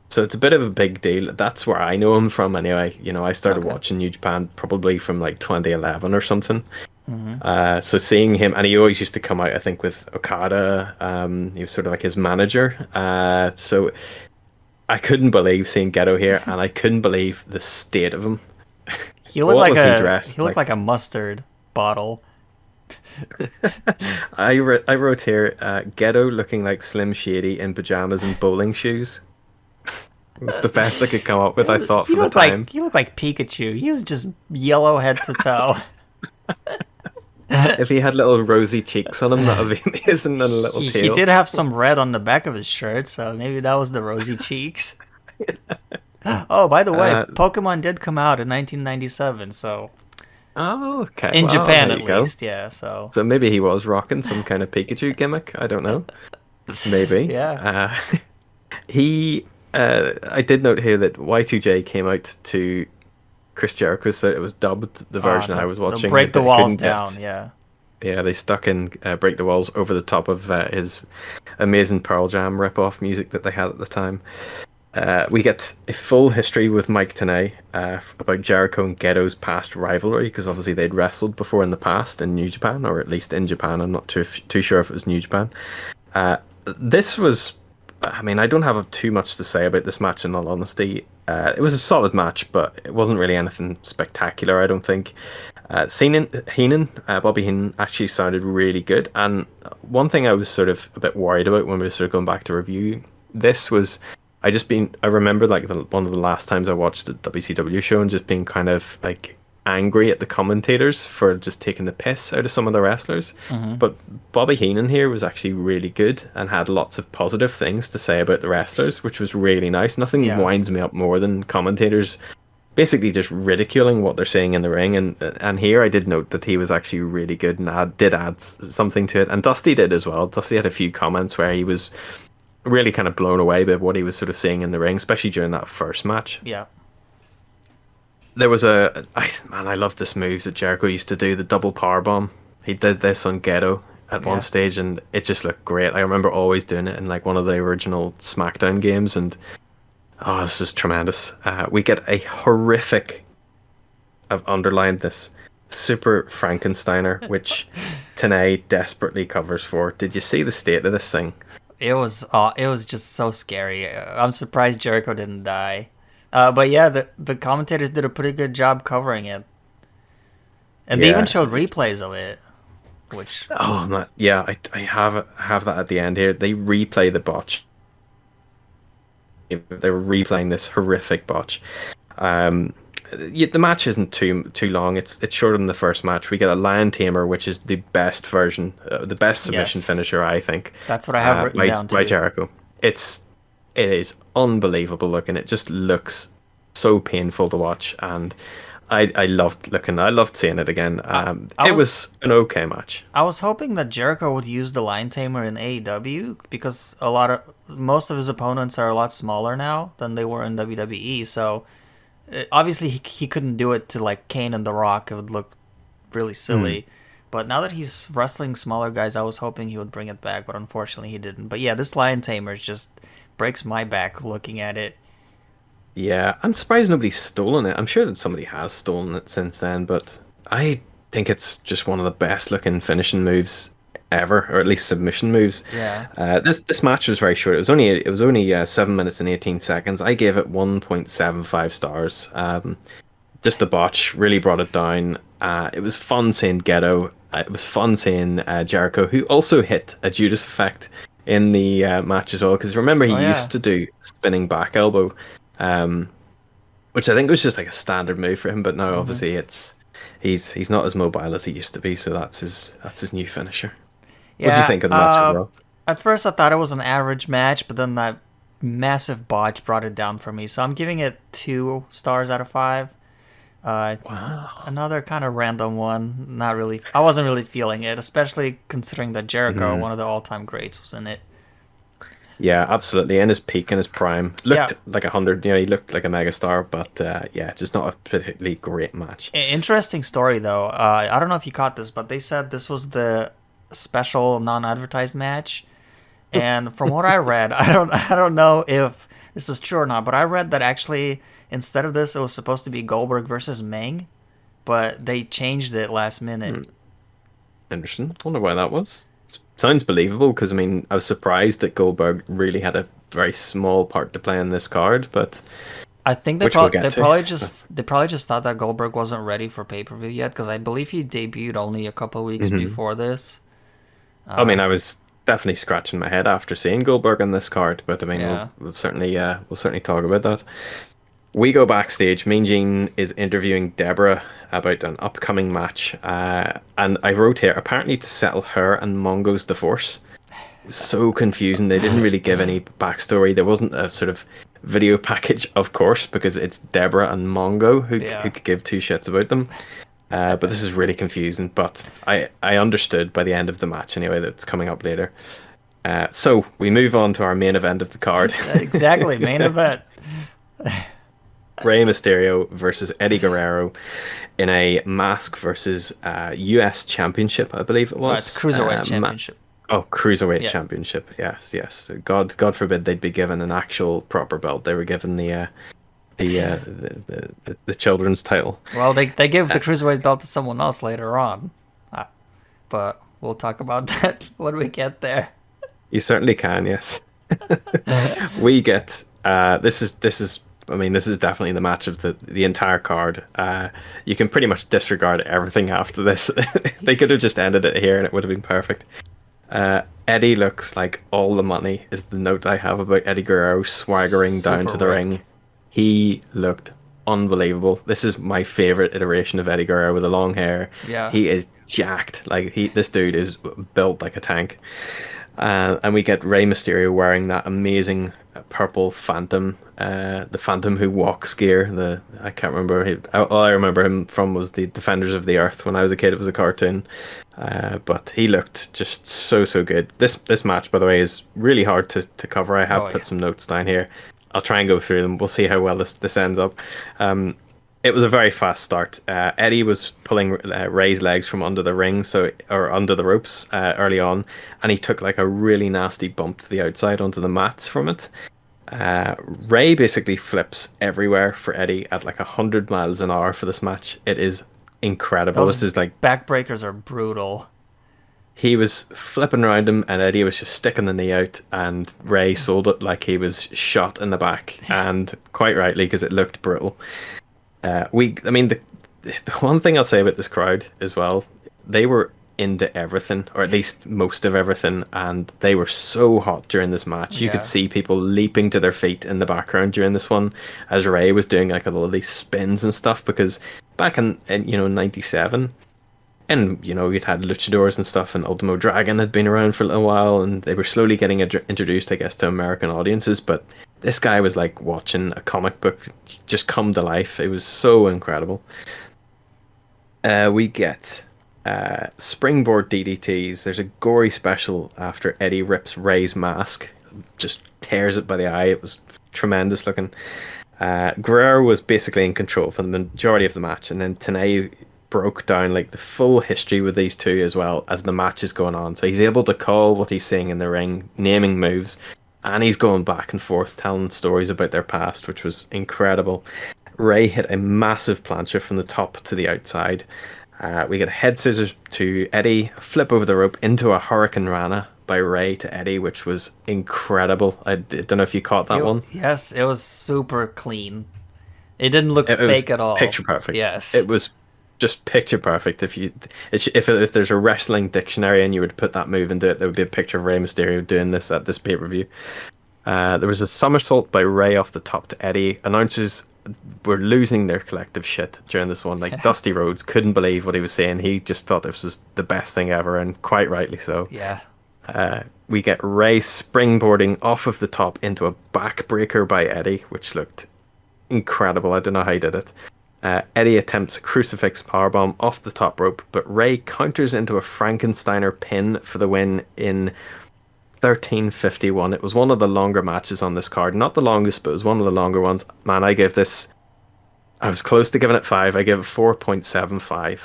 so it's a bit of a big deal. That's where I know him from anyway. I started watching New Japan probably from 2011 or something. Mm-hmm. So seeing him, and he always used to come out, I think, with Okada. He was sort of like his manager. So I couldn't believe seeing Gedo here, and I couldn't believe the state of him. He looked like a mustard bottle. I wrote here, Gedo looking like Slim Shady in pajamas and bowling shoes. It was the best I could come up with, I thought, for the time. He looked like Pikachu. He was just yellow head to toe. If he had little rosy cheeks on him, that would be amazing, and a little tail. He did have some red on the back of his shirt, so maybe that was the rosy cheeks. Oh, by the way, Pokemon did come out in 1997, so... Oh, okay. In Japan, at least, yeah, so... So maybe he was rocking some kind of Pikachu gimmick, I don't know. Maybe. Yeah. I did note here that Y2J came out to Chris Jericho, so it was dubbed, the version I was watching. Break the Walls down, yeah. Yeah, they stuck in Break the Walls over the top of his amazing Pearl Jam rip-off music that they had at the time. We get a full history with Mike Tenay about Jericho and Gedo's past rivalry, because obviously they'd wrestled before in the past in New Japan, or at least in Japan. I'm not too sure if it was New Japan. This was... I mean, I don't have too much to say about this match, in all honesty. It was a solid match, but it wasn't really anything spectacular, I don't think. Bobby Heenan actually sounded really good. And one thing I was sort of a bit worried about when we were sort of going back to review this was I remember one of the last times I watched the WCW show and just being kind of angry at the commentators for just taking the piss out of some of the wrestlers. Mm-hmm. But Bobby Heenan here was actually really good and had lots of positive things to say about the wrestlers, which was really nice. Nothing winds me up more than commentators basically just ridiculing what they're saying in the ring. And here I did note that he was actually really good and did add something to it. And Dusty did as well. Dusty had a few comments where he was really kind of blown away by what he was sort of seeing in the ring, especially during that first match. Yeah. There was I love this move that Jericho used to do, the double power bomb. He did this on Gedo at one stage, and it just looked great. I remember always doing it in one of the original SmackDown games, and this is tremendous. We get a horrific, I've underlined this, Super Frankensteiner, which Tenay desperately covers for. Did you see the state of this thing? It was just so scary. I'm surprised Jericho didn't die. But yeah, the commentators did a pretty good job covering it. And they even showed replays of it, which... Oh, man. Yeah, I have that at the end here. They replay the botch. They were replaying this horrific botch. The match isn't too long. It's shorter than the first match. We get a lion tamer, which is the best version, the best submission finisher, I think. That's what I have written down too. By Jericho. It is unbelievable looking. It just looks so painful to watch, and I loved seeing it again. It was an okay match. I was hoping that Jericho would use the lion tamer in AEW because most of his opponents are a lot smaller now than they were in WWE. So obviously he couldn't do it to like Kane and The Rock. It would look really silly. But now that he's wrestling smaller guys, I was hoping he would bring it back, but unfortunately he didn't. But yeah, this lion tamer just breaks my back looking at it. Yeah, I'm surprised nobody's stolen it. I'm sure that somebody has stolen it since then, but I think it's just one of the best looking finishing moves ever, or at least submission moves. Yeah. This match was very short. It was only 7 minutes and 18 seconds. I gave it 1.75 stars. Just the botch really brought it down. It was fun seeing Gedo. It was fun seeing Jericho, who also hit a Judas effect in the match as well. Because remember, he used to do spinning back elbow. Which I think was just like a standard move for him, but now obviously he's not as mobile as he used to be, so that's his new finisher. Yeah, what do you think of the match overall? At first I thought it was an average match, but then that massive botch brought it down for me, so I'm giving it 2 stars out of 5. Wow. Another kind of random one. Not really. I wasn't really feeling it, especially considering that Jericho, one of the all-time greats, was in it. Yeah, absolutely. In his peak, in his prime, looked like 100. He looked like a megastar, but just not a particularly great match. Interesting story though. I don't know if you caught this, but they said this was the special non-advertised match, and from what I read, I don't know if this is true or not, but I read that actually instead of this, it was supposed to be Goldberg versus Meng, but they changed it last minute. Interesting. Wonder why that was. Sounds believable because I was surprised that Goldberg really had a very small part to play in this card, but I think they probably just thought that Goldberg wasn't ready for pay-per-view yet, because I believe he debuted only a couple of weeks before this. I was definitely scratching my head after seeing Goldberg on this card, but we'll certainly talk about that. We go backstage. Mean Gene is interviewing Debra about an upcoming match, and I wrote here, apparently to settle her and Mongo's divorce. It was so confusing. They didn't really give any backstory. There wasn't a sort of video package, of course, because it's Debra and Mongo who could give 2 shits about them. But this is really confusing. But I understood by the end of the match anyway that it's coming up later. So we move on to our main event of the card. Exactly, main event. Rey Mysterio versus Eddie Guerrero in a mask versus US Championship, I believe it was. It's Cruiserweight Championship. Cruiserweight Championship. Yes. God forbid they'd be given an actual proper belt. They were given the children's title. Well, they give the Cruiserweight belt to someone else later on, but we'll talk about that when we get there. You certainly can. Yes. We get this is definitely the match of the entire card. You can pretty much disregard everything after this. They could have just ended it here and it would have been perfect. Eddie looks like all the money is the note I have about Eddie Guerrero swaggering down to the ring. He looked unbelievable. This is my favorite iteration of Eddie Guerrero with the long hair. Yeah. He is jacked. This dude is built like a tank. And we get Rey Mysterio wearing that amazing purple Phantom, the Phantom Who Walks gear. I can't remember. All I remember him from was the Defenders of the Earth. When I was a kid, it was a cartoon. But he looked just so good. This match, by the way, is really hard to cover. I have put some notes down here. I'll try and go through them. We'll see how well this ends up. It was a very fast start. Eddie was pulling Rey's legs from under the ring, or under the ropes early on, and he took like a really nasty bump to the outside onto the mats from it. Rey basically flips everywhere for Eddie at like 100 miles an hour for this match. It is incredible. This is like backbreakers are brutal. He was flipping around him, and Eddie was just sticking the knee out, and Rey sold it like he was shot in the back, and quite rightly, because it looked brutal. The the one thing I'll say about this crowd as well, they were into everything, or at least most of everything, and they were so hot during this match. You could see people leaping to their feet in the background during this one, as Ray was doing like all of these spins and stuff, because back in '97, and you'd had luchadors and stuff, and Ultimo Dragon had been around for a little while, and they were slowly getting introduced, I guess, to American audiences. But this guy was like watching a comic book just come to life. It was so incredible. We get springboard DDTs. There's a gory special after Eddie rips Ray's mask, just tears it by the eye. It was tremendous looking. Guerrero was basically in control for the majority of the match, and then Tenay broke down like the full history with these two as well as the match is going on. So he's able to call what he's seeing in the ring, naming moves, and he's going back and forth telling stories about their past, which was incredible. Ray hit a massive plancha from the top to the outside. We get a head scissors to Eddie, flip over the rope into a Hurricane Rana by Ray to Eddie, which was incredible. I don't know if you caught that one. Yes, it was super clean. It didn't look fake at all. Picture perfect. Yes, it was just picture perfect. If there's a wrestling dictionary and you were to put that move into it, there would be a picture of Rey Mysterio doing this at this pay-per-view. There was a somersault by Ray off the top to Eddie. Announcers were losing their collective shit during this one. Like Dusty Rhodes couldn't believe what he was saying. He just thought this was the best thing ever, and quite rightly so. Yeah. We get Ray springboarding off of the top into a backbreaker by Eddie, which looked incredible. I don't know how he did it. Eddie attempts a crucifix powerbomb off the top rope, but Ray counters into a Frankensteiner pin for the win in 13:51. It was one of the longer matches on this card. Not the longest, but it was one of the longer ones. Man, I was close to giving it 5. I gave it 4.75.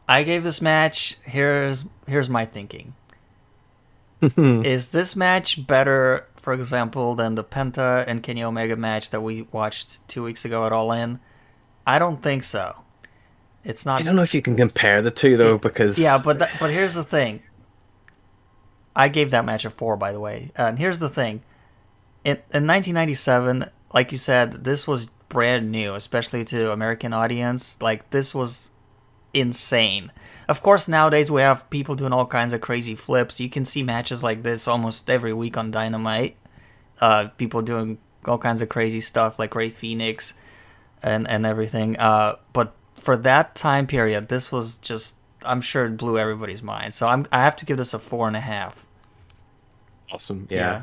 I gave this match, here's my thinking. Is this match better, for example, than the Penta and Kenny Omega match that we watched 2 weeks ago at All In? I don't think so. It's not. I don't know if you can compare the two though, because but here's the thing. I gave that match a 4, by the way. And here's the thing. In 1997, like you said, this was brand new, especially to American audience. Like, this was insane. Of course, nowadays we have people doing all kinds of crazy flips. You can see matches like this almost every week on Dynamite. People doing all kinds of crazy stuff like Ray Phoenix and everything. But for that time period, this was just, I'm sure it blew everybody's mind. So I have to give this a 4.5. Awesome. Yeah.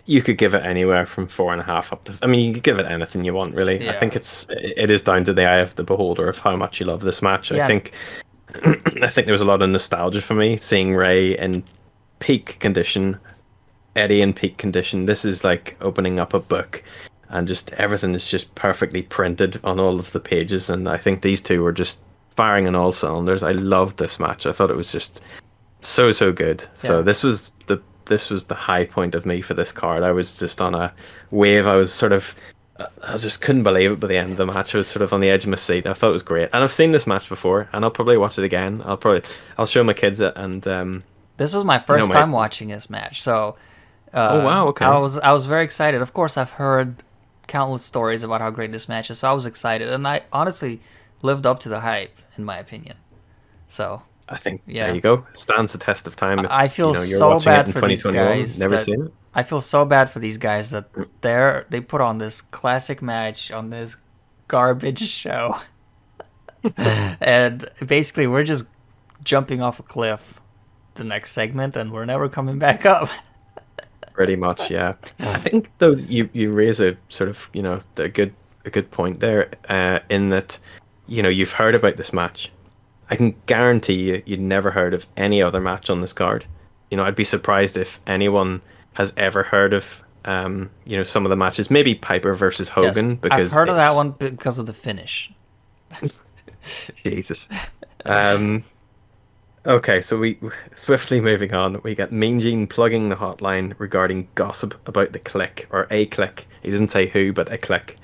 You could give it anywhere from 4.5 up to, I mean, you could give it anything you want, really. I think it is down to the eye of the beholder of how much you love this match. I think there was a lot of nostalgia for me seeing Ray in peak condition, Eddie in peak condition. This is like opening up a book, and just everything is just perfectly printed on all of the pages. And I think these two were just firing on all cylinders. I loved this match. I thought it was just so good. So this was the high point of me for this card. I was just on a wave. I just couldn't believe it by the end of the match. I was sort of on the edge of my seat. I thought it was great. And I've seen this match before, and I'll probably watch it again. I'll show my kids it. And this was my first time watching this match. So oh wow, okay. I was very excited. Of course, I've heard countless stories about how great this match is, so I was excited, and I honestly lived up to the hype, in my opinion. So I think there you go. Stands the test of time. If, I feel so bad for these guys. Never seen it. I feel so bad for these guys that they put on this classic match on this garbage show, and basically we're just jumping off a cliff the next segment, and we're never coming back up. Pretty much, yeah. I think though you raise a sort of a good point there, in that you've heard about this match. I can guarantee you'd never heard of any other match on this card. I'd be surprised if anyone has ever heard of some of the matches. Maybe Piper versus Hogan, yes, because I've heard of that one because of the finish. Jesus. Okay, so we swiftly moving on. We get Mean Gene plugging the hotline regarding gossip about the Clique, or a Clique. He doesn't say who, but a Clique.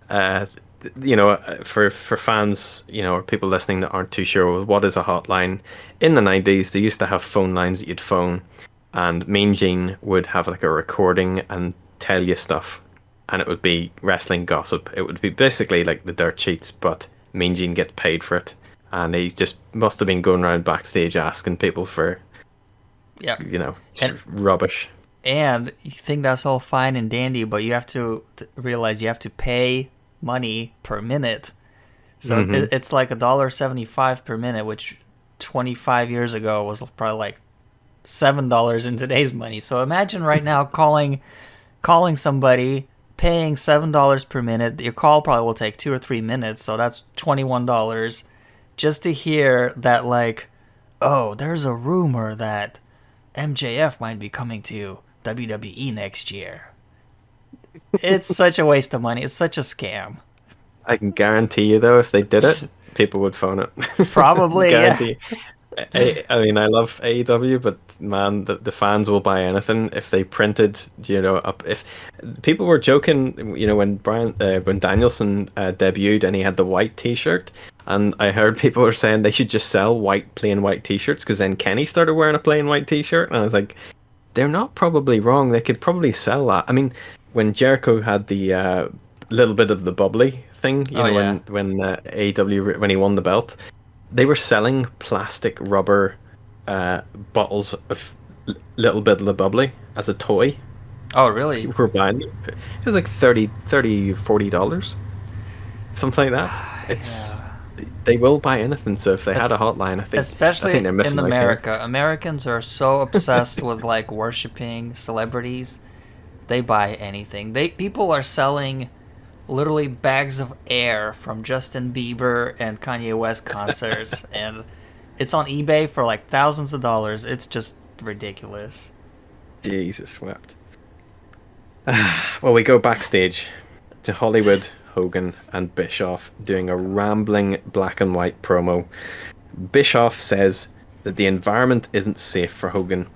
For fans, or people listening that aren't too sure what is a hotline. In the 90s, they used to have phone lines that you'd phone, and Mean Gene would have like a recording and tell you stuff, and it would be wrestling gossip. It would be basically like the dirt sheets, but Mean Gene gets paid for it, and he just must have been going around backstage asking people for, Yeah. just rubbish. And you think that's all fine and dandy, but you have to realize you have to pay money per minute. So it's like $1.75 per minute, which 25 years ago was probably like $7 in today's money. So imagine right now calling somebody, paying $7 per minute. Your call probably will take 2 or 3 minutes, so that's $21 just to hear that, like, oh, there's a rumor that MJF might be coming to WWE next year. It's such a waste of money. It's such a scam. I can guarantee you, though, if they did it, people would phone it. Probably, guarantee. I mean, I love AEW, but man, the fans will buy anything if they printed, up. If people were joking, when Danielson debuted and he had the white T-shirt, and I heard people were saying they should just sell plain white T-shirts, because then Kenny started wearing a plain white T-shirt, and I was like, they're not probably wrong. They could probably sell that. I mean, when Jericho had the little bit of the bubbly thing, when AEW, when he won the belt, they were selling plastic rubber bottles of little bit of the bubbly as a toy. Oh, really? People were buying it. It was like $40, something like that. They will buy anything. So if they had a hotline, I think especially they're missing in America. Americans are so obsessed with like worshiping celebrities. They buy anything. People are selling literally bags of air from Justin Bieber and Kanye West concerts, and it's on eBay for like thousands of dollars. It's just ridiculous. Jesus wept. Well, we go backstage to Hollywood, Hogan and Bischoff doing a rambling black and white promo. Bischoff says that the environment isn't safe for Hogan,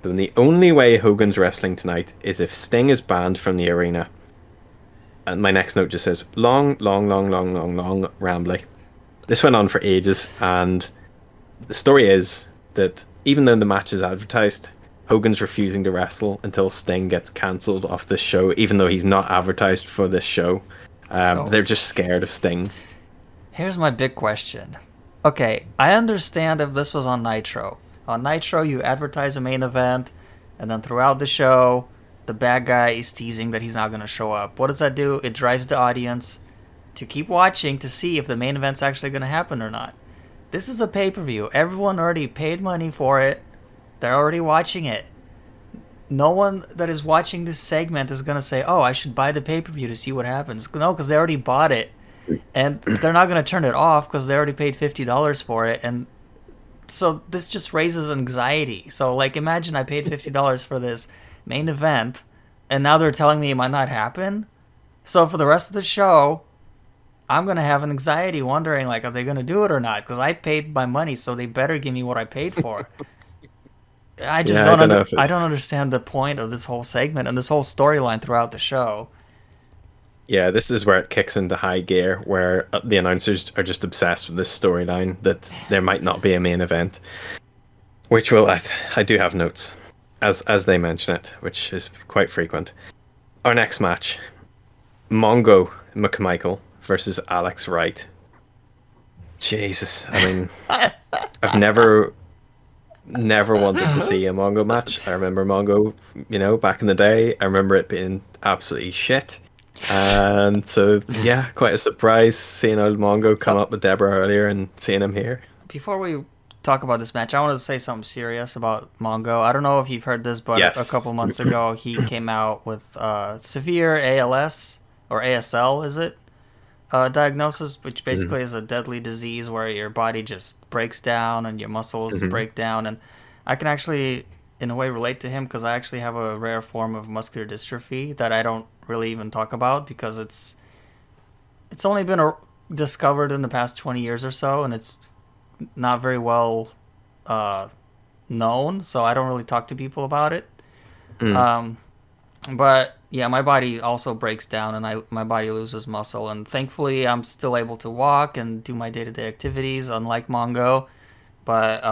and the only way Hogan's wrestling tonight is if Sting is banned from the arena. And my next note just says, long, rambly. This went on for ages, and the story is that even though the match is advertised, Hogan's refusing to wrestle until Sting gets cancelled off this show, even though he's not advertised for this show. They're just scared of Sting. Here's my big question. Okay, I understand if this was on Nitro. On Nitro, you advertise a main event, and then throughout the show, the bad guy is teasing that he's not going to show up. What does that do? It drives the audience to keep watching to see if the main event's actually going to happen or not. This is a pay-per-view. Everyone already paid money for it. They're already watching it. No one that is watching this segment is going to say, oh, I should buy the pay-per-view to see what happens. No, because they already bought it. And they're not going to turn it off because they already paid $50 for it. And so this just raises anxiety. So, like, imagine I paid $50 for this main event, and now they're telling me it might not happen. So for the rest of the show, I'm going to have an anxiety wondering, like, are they going to do it or not? Because I paid my money, so they better give me what I paid for. I just I don't understand the point of this whole segment and this whole storyline throughout the show. Yeah, this is where it kicks into high gear, where the announcers are just obsessed with this storyline that there might not be a main event, which will I do have notes as they mention it, which is quite frequent. Our next match, Mongo McMichael versus Alex Wright. Jesus, I mean, I've never wanted to see a Mongo match. I remember Mongo, back in the day. I remember it being absolutely shit. And so, yeah, quite a surprise seeing old Mongo come up with Debra earlier and seeing him here. Before we talk about this match, I wanted to say something serious about Mongo. I don't know if you've heard this, but yes. A couple months ago, he came out with severe ALS, or ASL, is it? Diagnosis, which basically is a deadly disease where your body just breaks down and your muscles break down. And I can actually, in a way, relate to him because I actually have a rare form of muscular dystrophy that I don't really even talk about because it's only been discovered in the past 20 years or so, and it's not very well known, so I don't really talk to people about it. But yeah, my body also breaks down and my body loses muscle, and thankfully I'm still able to walk and do my day-to-day activities, unlike Mongo. But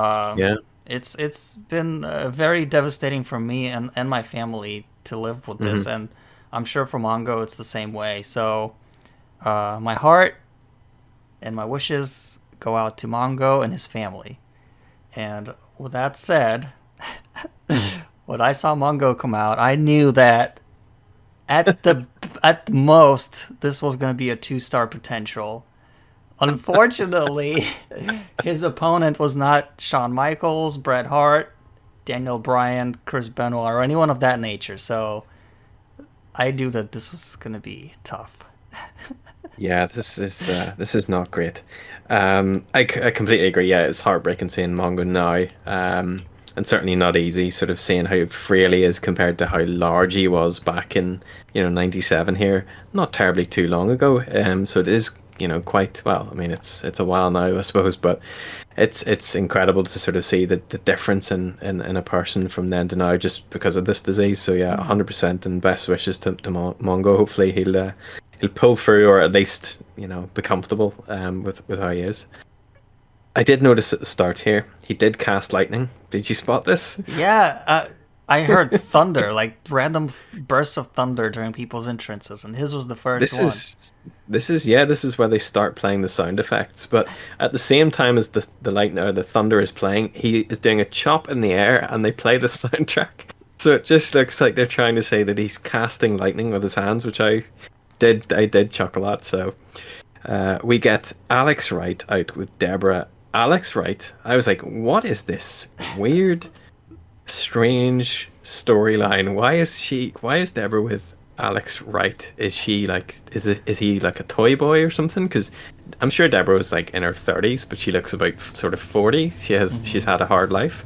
it's been very devastating for me and my family to live with this, and I'm sure for Mongo it's the same way. So my heart And my wishes go out to Mongo and his family. And with that said, when I saw Mongo come out, I knew that at the most, this was going to be a 2-star potential. Unfortunately, his opponent was not Shawn Michaels, Bret Hart, Daniel Bryan, Chris Benoit, or anyone of that nature. So I knew that this was going to be tough. Yeah, this is not great. I completely agree. Yeah, it's heartbreaking seeing Mongo now, and certainly not easy. Sort of seeing how frail he is compared to how large he was back in '97 here, not terribly too long ago. So it is quite well. I mean, it's a while now, I suppose, but it's incredible to sort of see the difference in a person from then to now just because of this disease. So yeah, 100%, and best wishes to Mongo. Hopefully he'll pull through, or at least be comfortable with how he is. I did notice at the start here he did cast lightning. Did you spot this? Yeah, I heard thunder, like random bursts of thunder during people's entrances, and his was the first one. This is where they start playing the sound effects. But at the same time as the lightning or the thunder is playing, he is doing a chop in the air, and they play the soundtrack. So it just looks like they're trying to say that he's casting lightning with his hands, which I did chuckle at. So we get Alex Wright out with Debra. Alex Wright, I was like, what is this weird, strange storyline? Why is Debra with Alex Wright? Is he like a toy boy or something? Because I'm sure Debra was like in her 30s, but she looks about sort of 40. She's had a hard life.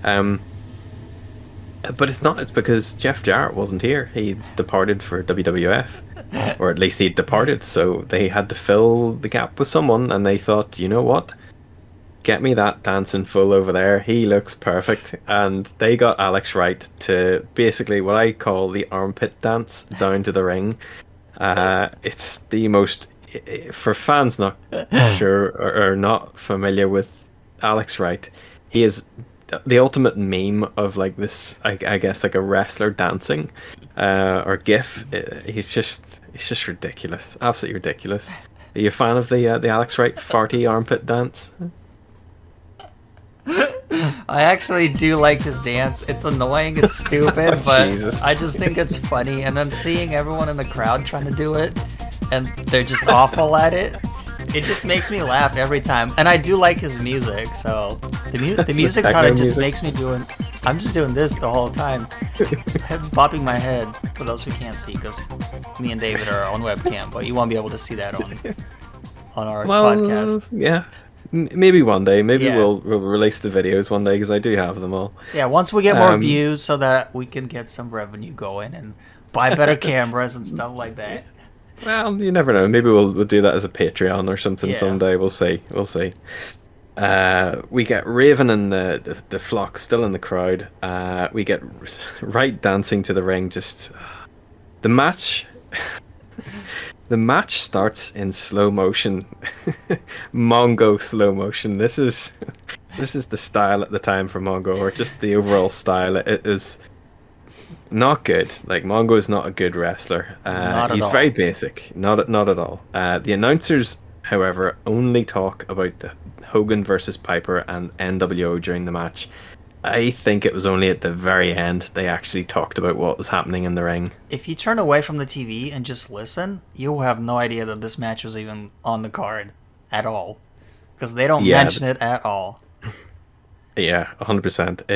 But it's not. It's because Jeff Jarrett wasn't here. He departed for WWF, or at least he departed. So they had to fill the gap with someone, and they thought, you know what? Get me that dancing fool over there. He looks perfect. And they got Alex Wright to basically what I call the armpit dance down to the ring. It's the most, for fans not sure or not familiar with Alex Wright, he is the ultimate meme of like this, I guess, like a wrestler dancing or gif. He's just ridiculous, absolutely ridiculous. Are you a fan of the Alex Wright farty armpit dance? I actually do like his dance. It's annoying, it's stupid, but Jesus. I just think it's funny. And then seeing everyone in the crowd trying to do it, and they're just awful at it, it just makes me laugh every time. And I do like his music, so the music kind of just makes me I'm just doing this the whole time, bopping my head, for those who can't see, because me and David are on webcam, but you won't be able to see that on our podcast. Yeah. Maybe one day. Maybe we'll release the videos one day, because I do have them all. Yeah, once we get more views, so that we can get some revenue going and buy better cameras and stuff like that. Well, you never know. Maybe we'll do that as a Patreon or something someday. We'll see. We get Raven and the flock still in the crowd. We get Wright dancing to the ring. Just the match. The match starts in slow motion. Mongo slow motion. This is the style at the time for Mongo, or just the overall style. It is not good. Like, Mongo is not a good wrestler. He's very basic. Not at all. The announcers, however, only talk about the Hogan versus Piper and NWO during the match. I think it was only at the very end they actually talked about what was happening in the ring. If you turn away from the TV and just listen, you'll have no idea that this match was even on the card at all, because they don't mention it at all. Yeah, 100%.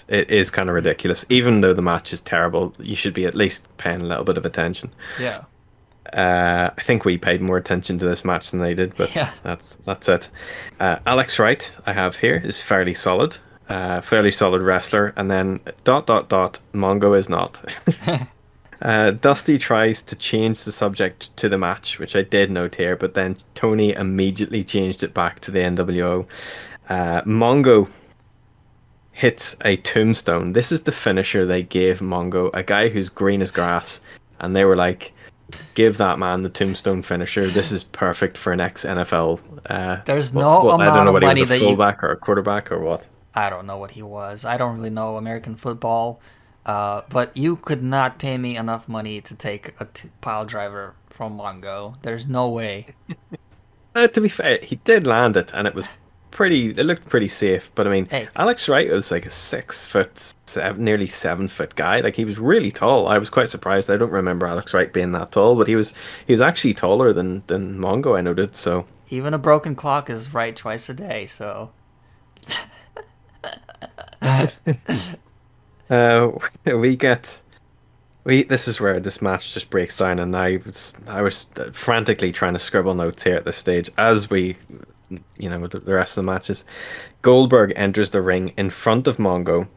It is kind of ridiculous. Even though the match is terrible, you should be at least paying a little bit of attention. Yeah. I think we paid more attention to this match than they did, but that's it. Alex Wright, I have here, is fairly solid wrestler, and then ... Mongo is not. Dusty tries to change the subject to the match, which I did note here, but then Tony immediately changed it back to the NWO. Mongo hits a tombstone. This is the finisher they gave Mongo, a guy who's green as grass, and they were like, give that man the tombstone finisher. This is perfect for an ex-NFL. There's no amount I don't know of what money he was, a that fullback or a quarterback or what. I don't know what he was. I don't really know American football. But you could not pay me enough money to take a pile driver from Mongo. There's no way. To be fair, he did land it, and it was it looked pretty safe. But I mean, Hey. Alex Wright was like a 6 foot, nearly 7 foot guy. Like, he was really tall. I was quite surprised. I don't remember Alex Wright being that tall, but he was actually taller than Mongo, I noted. So Even a broken clock is right twice a day, so... this is where this match just breaks down, and I was frantically trying to scribble notes here at this stage as we, with the rest of the matches. Goldberg enters the ring in front of Mongo,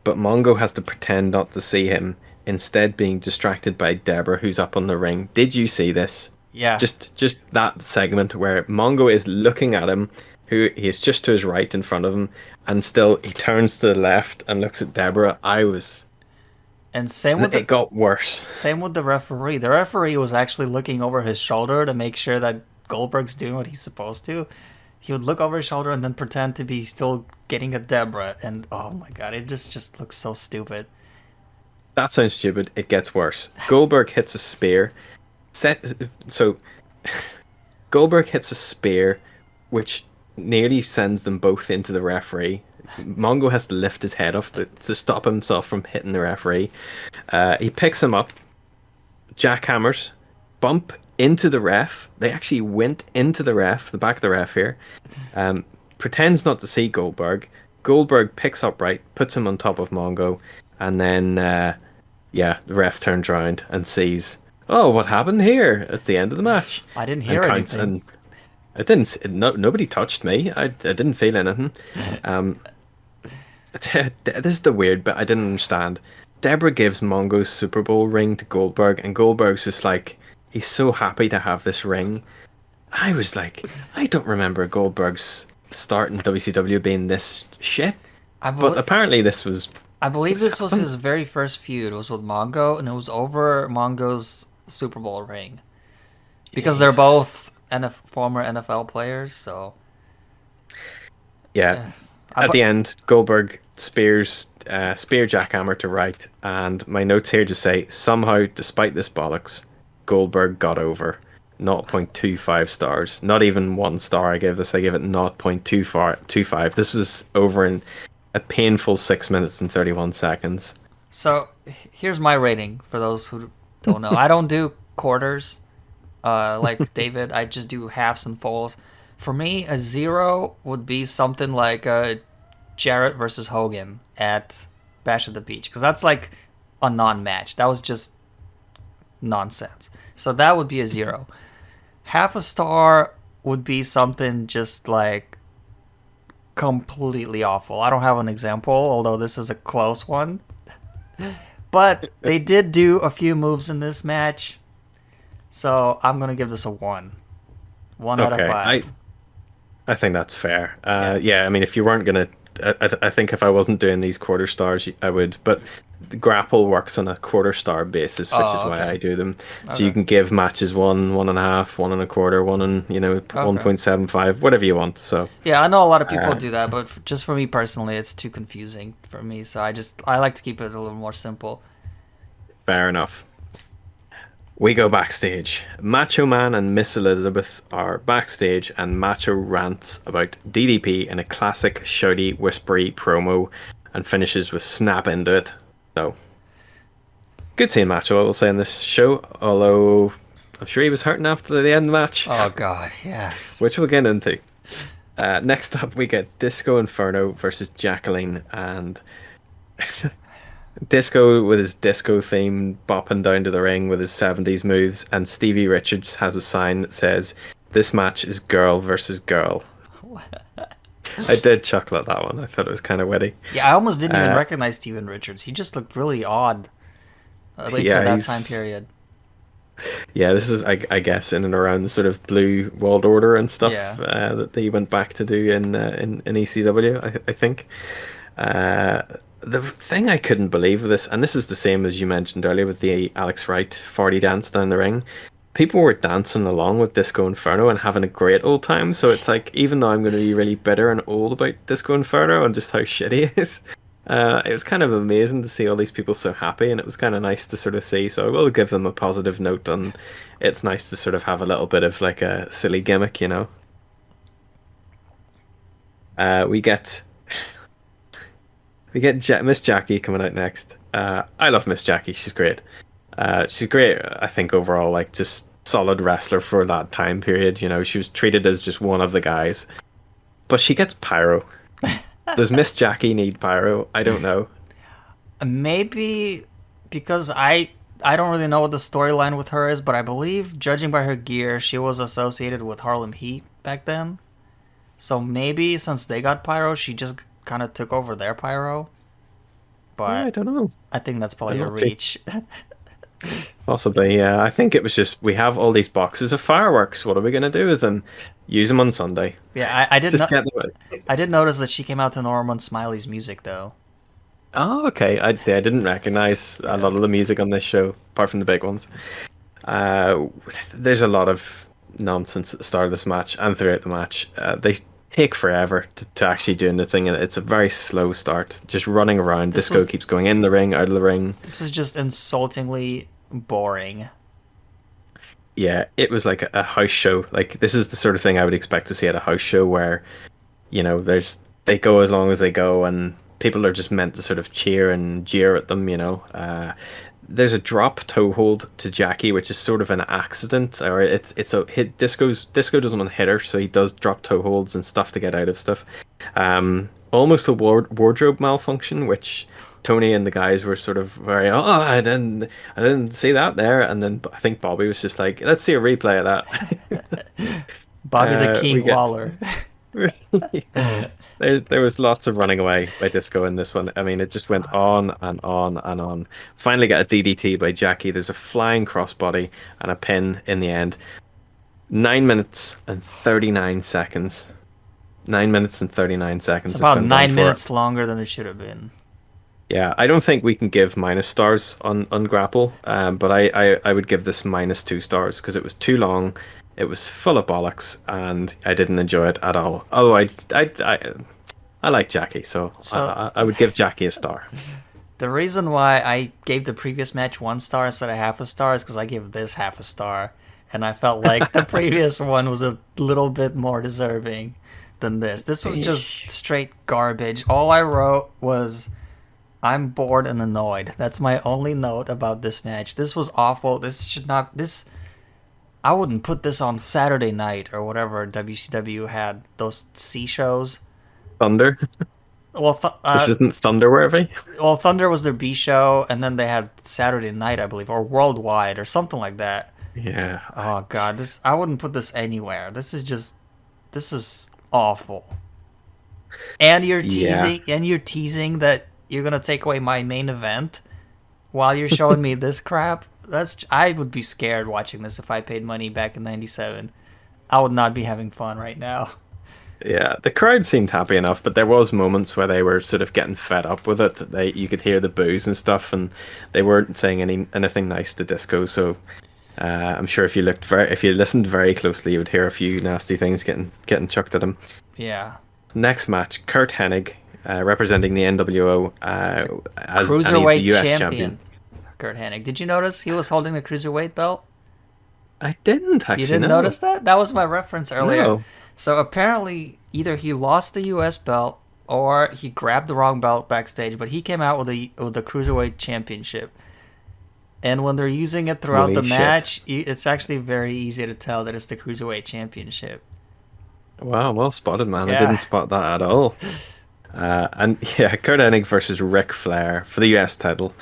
but Mongo has to pretend not to see him, instead being distracted by Debra, who's up on the ring. Did you see this? Yeah. Just that segment where Mongo is looking at him, who he is just to his right in front of him, and still he turns to the left and looks at Debra. And same with it got worse. Same with the referee. The referee was actually looking over his shoulder to make sure that Goldberg's doing what he's supposed to. He would look over his shoulder and then pretend to be still getting at Debra, and oh my god, it just looks so stupid. That sounds stupid. It gets worse. Goldberg hits a spear. Goldberg hits a spear, which nearly sends them both into the referee. Mongo has to lift his head off to stop himself from hitting the referee. He picks him up. Jackhammers, bump into the ref. They actually went into the back of the ref here. Pretends not to see Goldberg. Goldberg picks up Wright, puts him on top of Mongo, and then the ref turns around and sees, oh, what happened here? It's the end of the match. I didn't hear anything. And I didn't. Nobody touched me. I didn't feel anything. This is the weird bit I didn't understand. Debra gives Mongo's Super Bowl ring to Goldberg, and Goldberg's just like, he's so happy to have this ring. I was like, I don't remember Goldberg's start in WCW being this shit. But apparently this was... I believe this was his very first feud. It was with Mongo, and it was over Mongo's Super Bowl ring. Because they're both former NFL players, so... Yeah. At the end, Goldberg spear Jackhammer to Wright, and my notes here just say, somehow, despite this bollocks, Goldberg got over. 0.25 stars. Not even 1 star I gave this. I gave it 0.25. This was over in a painful 6 minutes and 31 seconds. So, here's my rating for those who don't know. I don't do quarters like David. I just do halves and fulls. For me, a 0 would be something like Jarrett versus Hogan at Bash at the Beach, because that's like a non-match. That was just nonsense. So that would be a 0. Half a star would be something just like completely awful. I don't have an example, although this is a close one. But they did do a few moves in this match, so I'm going to give this a 1. 1 out of 5. I think that's fair. I mean, if you weren't going to... I think if I wasn't doing these quarter stars, I would. But Grapple works on a quarter star basis, which is why I do them. So you can give matches 1, 1.5, 1 1/4, 1 and 1.75, whatever you want. So yeah, I know a lot of people do that, but just for me personally, it's too confusing for me. So I like to keep it a little more simple. Fair enough. We go backstage. Macho Man and Miss Elizabeth are backstage, and Macho rants about DDP in a classic shouty, whispery promo and finishes with snap into it. So, good seeing Macho, I will say, in this show, although I'm sure he was hurting after the end of the match. Oh, God, yes. Which we'll get into. Next up, we get Disco Inferno versus Jacquelyn, and... Disco with his disco theme bopping down to the ring with his 70s moves, and Stevie Richards has a sign that says, "This match is girl versus girl." I did chuckle at that one. I thought it was kind of witty. Yeah, I almost didn't even recognize Steven Richards. He just looked really odd, at least for that time period. Yeah, this is, I guess, in and around the sort of Blue World Order and stuff that they went back to do in ECW, I think. The thing I couldn't believe with this, and this is the same as you mentioned earlier with the Alex Wright 40 dance down the ring, people were dancing along with Disco Inferno and having a great old time. So it's like, even though I'm going to be really bitter and old about Disco Inferno and just how shitty it is, It was kind of amazing to see all these people so happy, and it was kind of nice to sort of see. So I will give them a positive note, and it's nice to sort of have a little bit of like a silly gimmick, you know. We get Miss Jackie coming out next. I love Miss Jackie. She's great. She's great. I think overall, like just solid wrestler for that time period. You know, she was treated as just one of the guys, but she gets pyro. Does Miss Jackie need pyro? I don't know. Maybe because I don't really know what the storyline with her is, but I believe, judging by her gear, she was associated with Harlem Heat back then. So maybe since they got pyro, she just kind of took over their pyro. But I don't know. I think that's probably a reach. Possibly, yeah. I think it was just, we have all these boxes of fireworks. What are we going to do with them? Use them on Sunday. Yeah, I did Just get them out. I did notice that she came out to Norman Smiley's music, though. Oh, okay. I'd say I didn't recognize a lot of the music on this show, apart from the big ones. There's a lot of nonsense at the start of this match and throughout the match. They take forever to actually doing the thing, and it's a very slow start. Just running around. Disco keeps going in the ring, out of the ring. This was just insultingly boring. Yeah, it was like a house show. Like, this is the sort of thing I would expect to see at a house show where, you know, they go as long as they go, and people are just meant to sort of cheer and jeer at them, you know. There's a drop toe hold to Jackie, which is sort of an accident, or it's a hit. Disco doesn't want to hit her, so he does drop toe holds and stuff to get out of stuff. Almost a wardrobe malfunction, which Tony and the guys were sort of very, I didn't see that there, and then I think Bobby was just like, let's see a replay of that. Bobby the King Waller. There was lots of running away by Disco in this one. I mean, it just went on and on and on. Finally got a DDT by Jackie. There's a flying crossbody and a pin in the end. 9 minutes and 39 seconds. 9 minutes and 39 seconds. It's about 9 minutes longer than it should have been. Yeah, I don't think we can give minus stars on Grapple, but I would give this -2 stars because it was too long. It was full of bollocks, and I didn't enjoy it at all. Although I like Jackie, so I would give Jackie a star. The reason why I gave the previous match 1 star instead of half a star is because I gave this half a star, and I felt like the previous one was a little bit more deserving than this. This was just straight garbage. All I wrote was, I'm bored and annoyed. That's my only note about this match. This was awful. I wouldn't put this on Saturday night or whatever WCW had, those C shows. Thunder? Well, this isn't Thunder-worthy? Well, Thunder was their B show, and then they had Saturday night, I believe, or Worldwide, or something like that. Yeah. Oh, God. I wouldn't put this anywhere. This is awful. And you're teasing that you're going to take away my main event while you're showing me this crap. I would be scared watching this if I paid money back in '97. I would not be having fun right now. Yeah, the crowd seemed happy enough, but there was moments where they were sort of getting fed up with it. You could hear the boos and stuff, and they weren't saying anything nice to Disco. So I'm sure if you listened very closely, you would hear a few nasty things getting chucked at him. Yeah. Next match, Curt Hennig, representing the NWO as Cruiserweight the US champion. Curt Hennig. Did you notice he was holding the Cruiserweight belt? I didn't actually. You didn't notice that? That was my reference earlier. No. So apparently, either he lost the US belt or he grabbed the wrong belt backstage, but he came out with the Cruiserweight Championship. And when they're using it throughout the match, it's actually very easy to tell that it's the Cruiserweight Championship. Wow, well spotted, man. Yeah. I didn't spot that at all. And yeah, Curt Hennig versus Ric Flair for the US title.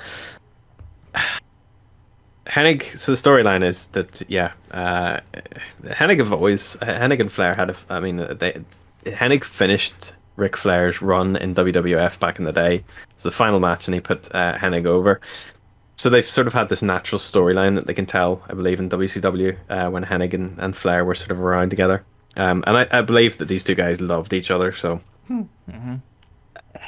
Hennig, so the storyline is that Hennig and Flair Hennig finished Ric Flair's run in WWF back in the day. It was the final match, and he put Hennig over. So they've sort of had this natural storyline that they can tell, I believe, in WCW when Hennig and Flair were sort of around together. And I believe that these two guys loved each other. So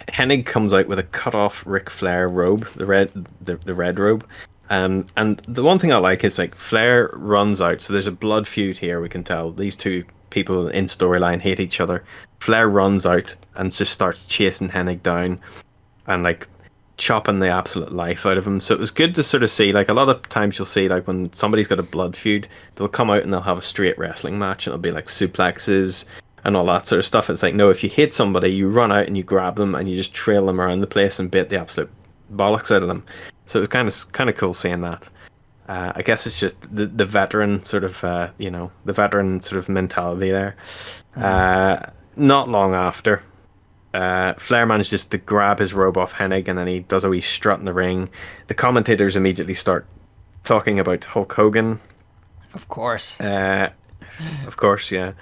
Hennig comes out with a cut-off Ric Flair robe, the red robe. And the one thing I like is, like, Flair runs out, so there's a blood feud here. We can tell these two people in storyline hate each other. Flair runs out and just starts chasing Hennig down. and like chopping the absolute life out of him. So it was good to sort of see, like, a lot of times you'll see, like, when somebody's got a blood feud, they'll come out and they'll have a straight wrestling match, and it'll be like suplexes and all that sort of stuff. It's like, no, if you hate somebody, you run out and you grab them and you just trail them around the place and bait the absolute bollocks out of them. So it was kind of cool seeing that. I guess it's just the veteran sort of, the veteran sort of mentality there. Not long after, Flair manages to grab his robe off Hennig, and then he does a wee strut in the ring. The commentators immediately start talking about Hulk Hogan. Of course. Of course, yeah.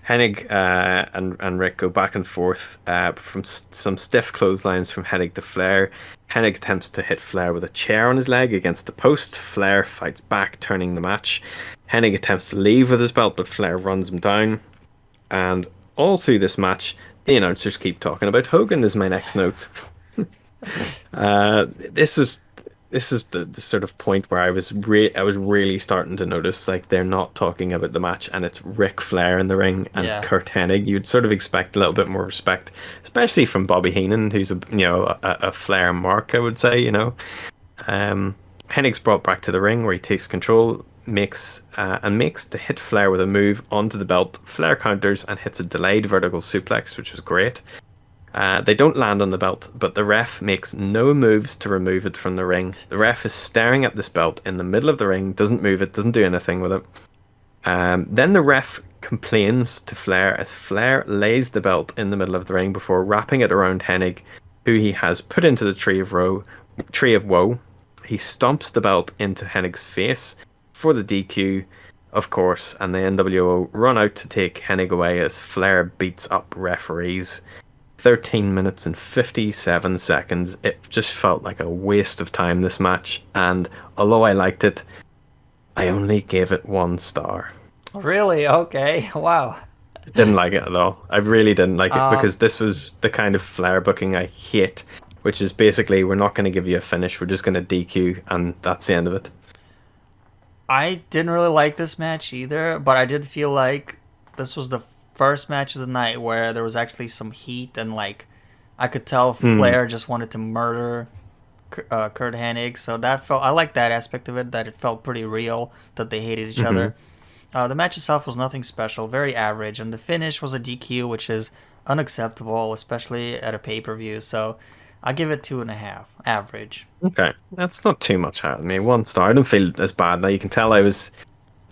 Hennig and Rick go back and forth from some stiff clotheslines from Hennig to Flair. Hennig attempts to hit Flair with a chair on his leg against the post. Flair fights back, turning the match. Hennig attempts to leave with his belt, but Flair runs him down. And all through this match, the announcers keep talking about Hogan, is my next note. This is the sort of point where I was really starting to notice, like, they're not talking about the match, and it's Ric Flair in the ring and Curt Hennig. You'd sort of expect a little bit more respect, especially from Bobby Heenan, who's a Flair mark, I would say. Hennig's brought back to the ring where he takes control, makes to hit Flair with a move onto the belt. Flair counters and hits a delayed vertical suplex, which was great. They don't land on the belt, but the ref makes no moves to remove it from the ring. The ref is staring at this belt in the middle of the ring, doesn't move it, doesn't do anything with it. Then the ref complains to Flair as Flair lays the belt in the middle of the ring before wrapping it around Hennig, who he has put into the tree of woe. He stomps the belt into Hennig's face for the DQ, of course, and the NWO run out to take Hennig away as Flair beats up referees. 13 minutes and 57 seconds. It just felt like a waste of time, this match, and although I liked it, I only gave it 1 star. Really? Okay. Wow. Didn't like it at all. I really didn't like it, because this was the kind of Flair booking I hate, which is basically, we're not going to give you a finish, we're just going to DQ, and that's the end of it. I didn't really like this match either, but I did feel like this was the first match of the night where there was actually some heat, and like I could tell Flair just wanted to murder Curt Hennig, so I like that aspect of it, that it felt pretty real, that they hated each other. The match itself was nothing special, very average, and the finish was a DQ, which is unacceptable, especially at a pay-per-view, so I give it 2.5, average. Okay, that's not too much higher than me. 1 star. I don't feel as bad now. You can tell I was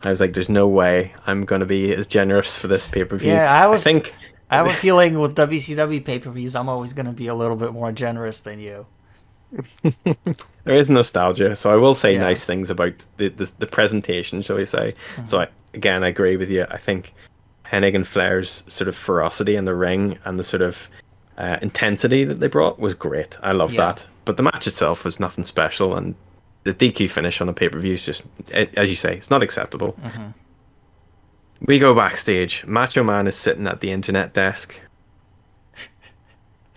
like, there's no way I'm going to be as generous for this pay-per-view. Yeah, I have a feeling with WCW pay-per-views, I'm always going to be a little bit more generous than you. There is nostalgia, so I will say nice things about the presentation, shall we say. So I agree with you. I think Hennig and Flair's sort of ferocity in the ring and the sort of intensity that they brought was great. I love that. But the match itself was nothing special, and the DQ finish on a pay-per-view is just, as you say, it's not acceptable. We go backstage. Macho Man is sitting at the internet desk.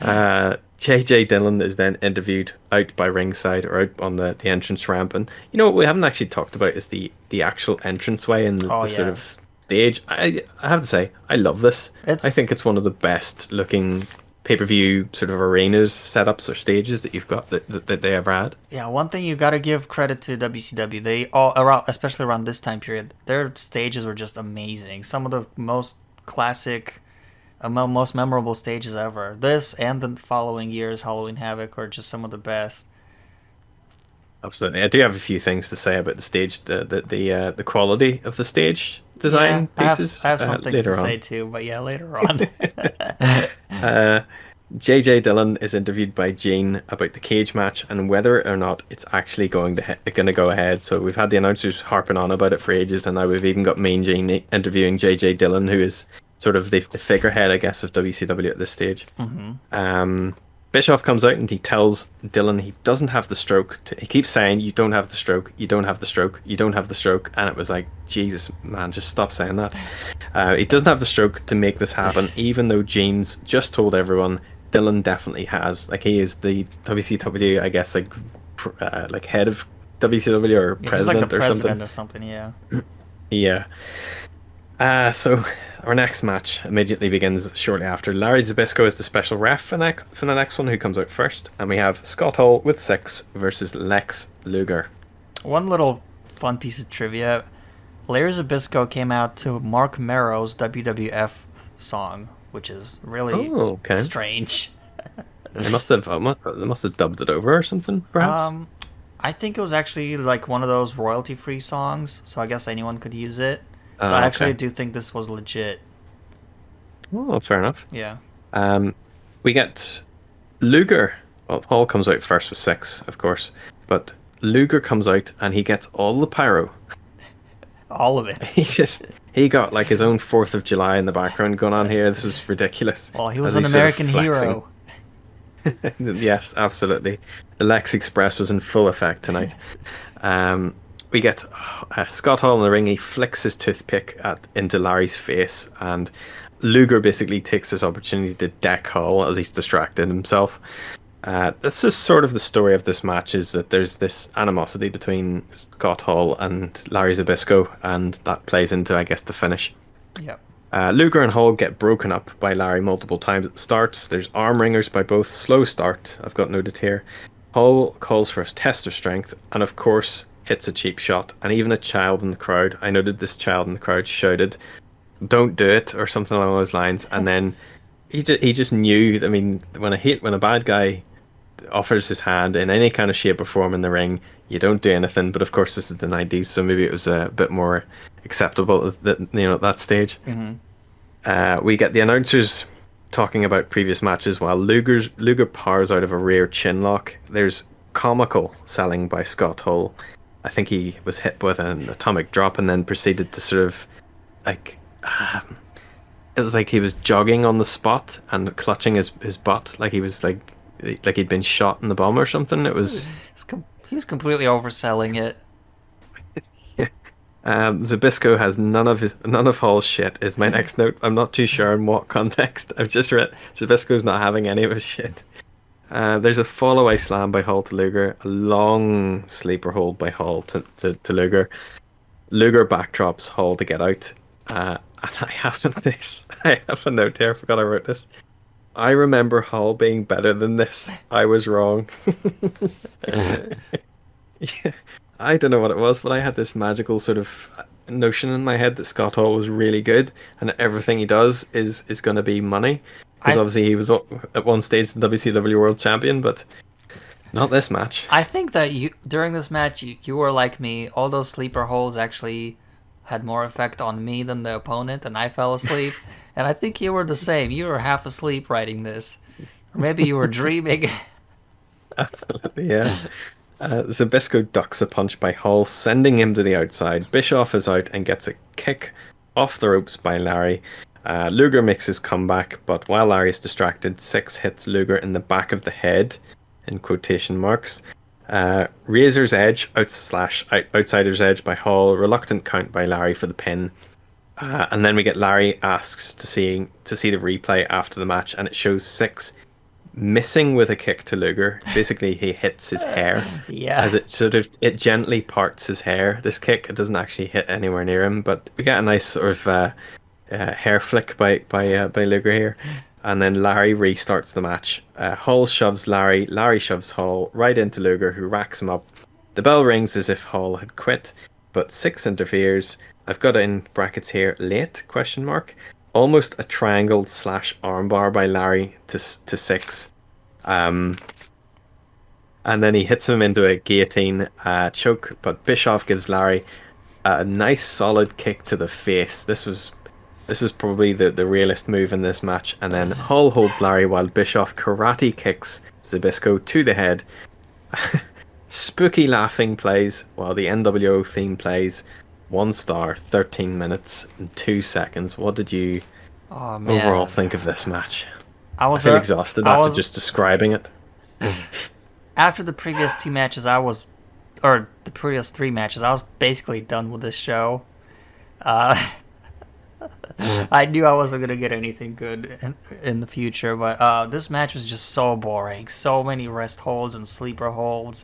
JJ Dillon is then interviewed out by ringside, or out on the entrance ramp. And you know what we haven't actually talked about is the actual entranceway and the sort of stage. I have to say, I love this. I think it's one of the best looking pay-per-view sort of arenas, setups, or stages that you've got that they ever had. Yeah, one thing you got to give credit to WCW. They especially around this time period, their stages were just amazing. Some of the most classic, most memorable stages ever. This and the following year's Halloween Havoc are just some of the best. Absolutely. I do have a few things to say about the stage, the quality of the stage design pieces. I have some things to say too, but later on. JJ Dillon is interviewed by Gene about the cage match and whether or not it's actually going to go ahead. So we've had the announcers harping on about it for ages, and now we've even got Mean Gene interviewing JJ Dillon, who is sort of the figurehead, I guess, of WCW at this stage. Bischoff comes out and he tells Dillon he doesn't have the stroke. He keeps saying, "You don't have the stroke. You don't have the stroke. You don't have the stroke." And it was like, Jesus, man, just stop saying that. He doesn't have the stroke to make this happen, even though Gene's just told everyone Dillon definitely has. Like, he is the WCW, I guess, like head of WCW or president, like the or president something. or something. Yeah. Yeah. So our next match immediately begins shortly after. Larry Zbyszko is the special ref for the next one, who comes out first, and we have Scott Hall with 6 versus Lex Luger. One little fun piece of trivia. Larry Zbyszko came out to Mark Merrow's WWF song, which is really strange. They must have dubbed it over or something, perhaps. I think it was actually like one of those royalty-free songs, so I guess anyone could use it. So I actually do think this was legit. Oh, fair enough. Yeah. We get Luger. Well, Hall comes out first with 6, of course, but Luger comes out and he gets all the pyro. All of it. He got like his own 4th of July in the background going on here. This is ridiculous. Well, he was an American hero. Yes, absolutely. The Lex Express was in full effect tonight. We get Scott Hall in the ring. He flicks his toothpick into Larry's face, and Luger basically takes this opportunity to deck Hall as he's distracted himself. This is sort of the story of this match, is that there's this animosity between Scott Hall and Larry Zbyszko, and that plays into, I guess, the finish. Yep. Luger and Hall get broken up by Larry multiple times at the start. There's arm wringers by both. Slow start, I've got noted here. Hall calls for a test of strength, and of course hits a cheap shot. And even a child in the crowd, I noted this child in the crowd shouted, "Don't do it," or something along those lines. And then he just knew. I mean, when a bad guy offers his hand in any kind of shape or form in the ring, you don't do anything. But of course, this is the 90s, so maybe it was a bit more acceptable at that stage. Mm-hmm. We get the announcers talking about previous matches while Luger powers out of a rear chin lock. There's comical selling by Scott Hall. I think he was hit with an atomic drop and then proceeded to sort of like it was like he was jogging on the spot and clutching his butt like he was like he'd been shot in the bum or something. It was he's completely overselling it. Zbyszko has none of Hall's shit is my next note. I'm not too sure in what context. I've just read Zbyszko's not having any of his shit. There's a fall away slam by Hall to Luger, a long sleeper hold by Hall to Luger. Luger backdrops Hall to get out. And I have a note here, I forgot I wrote this. I remember Hall being better than this. I was wrong. Yeah. I don't know what it was, but I had this magical sort of notion in my head that Scott Hall was really good, and everything he does is going to be money. Because obviously he was at one stage the WCW World Champion, but not this match. I think that during this match, you were like me. All those sleeper holes actually had more effect on me than the opponent, and I fell asleep. And I think you were the same. You were half asleep writing this. Or maybe you were dreaming. Absolutely, yeah. Zbyszko ducks a punch by Hall, sending him to the outside. Bischoff is out and gets a kick off the ropes by Larry. Luger makes his comeback, but while Larry is distracted, 6 hits Luger in the back of the head, in quotation marks. Razor's Edge, Outsider's Edge by Hall, reluctant count by Larry for the pin. And then we get Larry asks to see the replay after the match, and it shows 6 missing with a kick to Luger. Basically, he hits his hair. Yeah. As it gently parts his hair. This kick, it doesn't actually hit anywhere near him, but we get a nice sort of hair flick by Luger here. And then Larry restarts the match. Hall shoves Larry shoves Hall right into Luger, who racks him up. The bell rings as if Hall had quit, but 6 interferes. I've got it in brackets here, late, ? Almost a triangle / armbar by Larry to 6. And then he hits him into a guillotine choke, but Bischoff gives Larry a nice solid kick to the face. This is probably the realest move in this match. And then Hall holds Larry while Bischoff karate kicks Zbyszko to the head. Spooky laughing plays while the NWO theme plays. 1 star, 13 minutes and 2 seconds. What did you overall think of this match? I feel exhausted after just describing it. After the previous 2 matches, the previous 3 matches, I was basically done with this show. I knew I wasn't going to get anything good in the future, but this match was just so boring. So many rest holds and sleeper holds,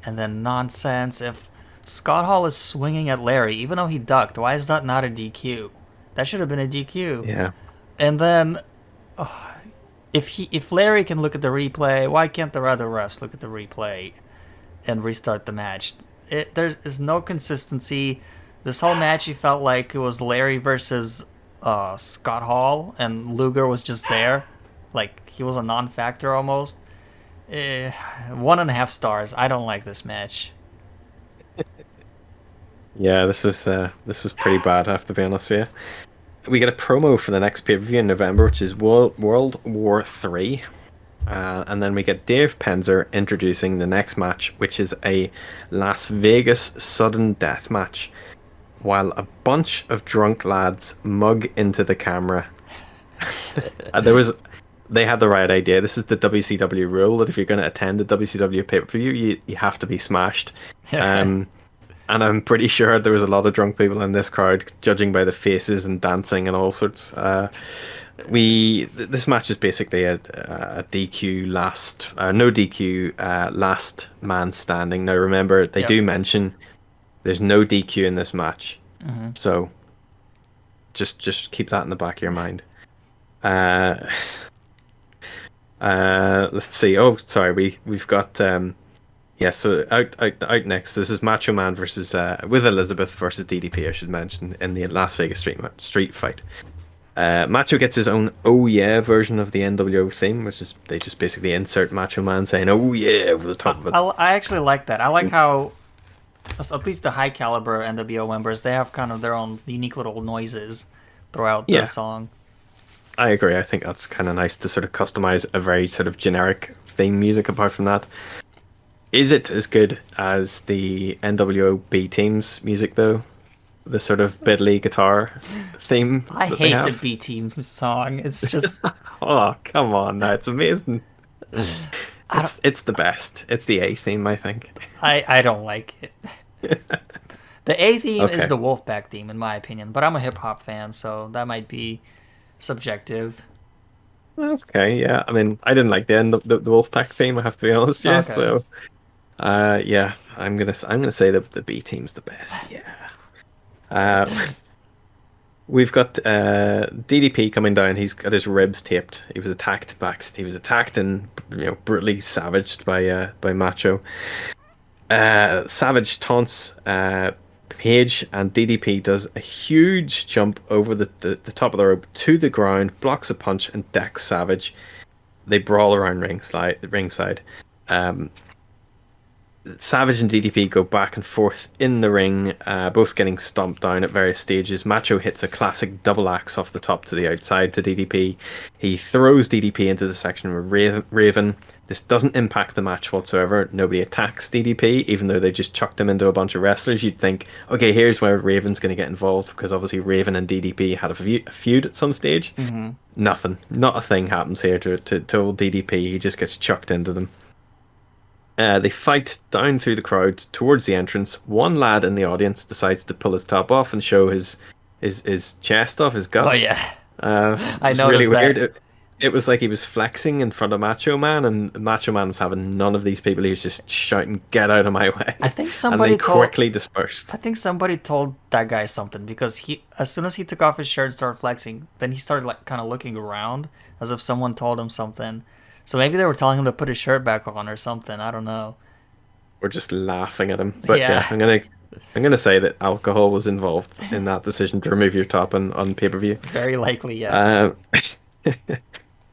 and then nonsense. If Scott Hall is swinging at Larry, even though he ducked, why is that not a DQ? That should have been a DQ. Yeah. And then, if Larry can look at the replay, why can't the other refs look at the replay and restart the match? There is no consistency. This whole match, you felt like it was Larry versus Scott Hall, and Luger was just there, like he was a non-factor almost. 1.5 stars. I don't like this match. Yeah, this was pretty bad, I have to be honest with you. We get a promo for the next pay-per-view in November, which is World War III. And then we get Dave Penzer introducing the next match, which is a Las Vegas sudden death match, while a bunch of drunk lads mug into the camera. They had the right idea. This is the WCW rule that if you're going to attend a WCW pay-per-view, you have to be smashed. And I'm pretty sure there was a lot of drunk people in this crowd, judging by the faces and dancing and all sorts. This match is basically a DQ no DQ last man standing. Now remember, they do mention there's no DQ in this match, so just keep that in the back of your mind. Let's see. Oh, sorry, we've got. So out next, this is Macho Man versus with Elizabeth versus DDP. I should mention in the Las Vegas street fight. Macho gets his own "Oh Yeah" version of the NWO theme, which is they just basically insert Macho Man saying "Oh yeah" over the top of it. I actually like that. I like how at least the high caliber NWO members, they have kind of their own unique little noises throughout the song. I agree. I think that's kind of nice to sort of customize a very sort of generic theme music. Apart from that. Is it as good as the NWO B Team's music, though? The sort of Bedley guitar theme? I hate the B Team song. It's just... Oh, come on. No, it's amazing. It's the best. It's the A theme, I think. I don't like it. The A theme is the Wolfpack theme, in my opinion. But I'm a hip-hop fan, so that might be subjective. Okay, yeah. I mean, I didn't like the Wolfpack theme, I have to be honest. Yeah, okay. So... I'm gonna say that the B Team's the best. Yeah. We've got DDP coming down. He's got his ribs taped. He was attacked and brutally savaged by Macho. Savage taunts Page, and DDP does a huge jump over the top of the rope to the ground, blocks a punch, and decks Savage. They brawl around ringside. Savage and DDP go back and forth in the ring, both getting stomped down at various stages. Macho hits a classic double axe off the top to the outside to DDP. He throws DDP into the section with Raven. This doesn't impact the match whatsoever. Nobody attacks DDP, even though they just chucked him into a bunch of wrestlers. You'd think, okay, here's where Raven's going to get involved, because obviously Raven and DDP had a feud at some stage. Mm-hmm. Nothing. Not a thing happens here to old DDP. He just gets chucked into them. They fight down through the crowd towards the entrance. One lad in the audience decides to pull his top off and show his chest off, his gut. Oh yeah, I noticed really that. Weird. It was like he was flexing in front of Macho Man, and Macho Man was having none of these people. He was just shouting, "Get out of my way!" I think somebody and they quickly dispersed. I think somebody told that guy something, because as soon as he took off his shirt and started flexing, then he started like kind of looking around as if someone told him something. So maybe they were telling him to put his shirt back on or something. I don't know. We're just laughing at him. But yeah, I'm gonna say that alcohol was involved in that decision to remove your top on pay-per-view. Very likely, yes.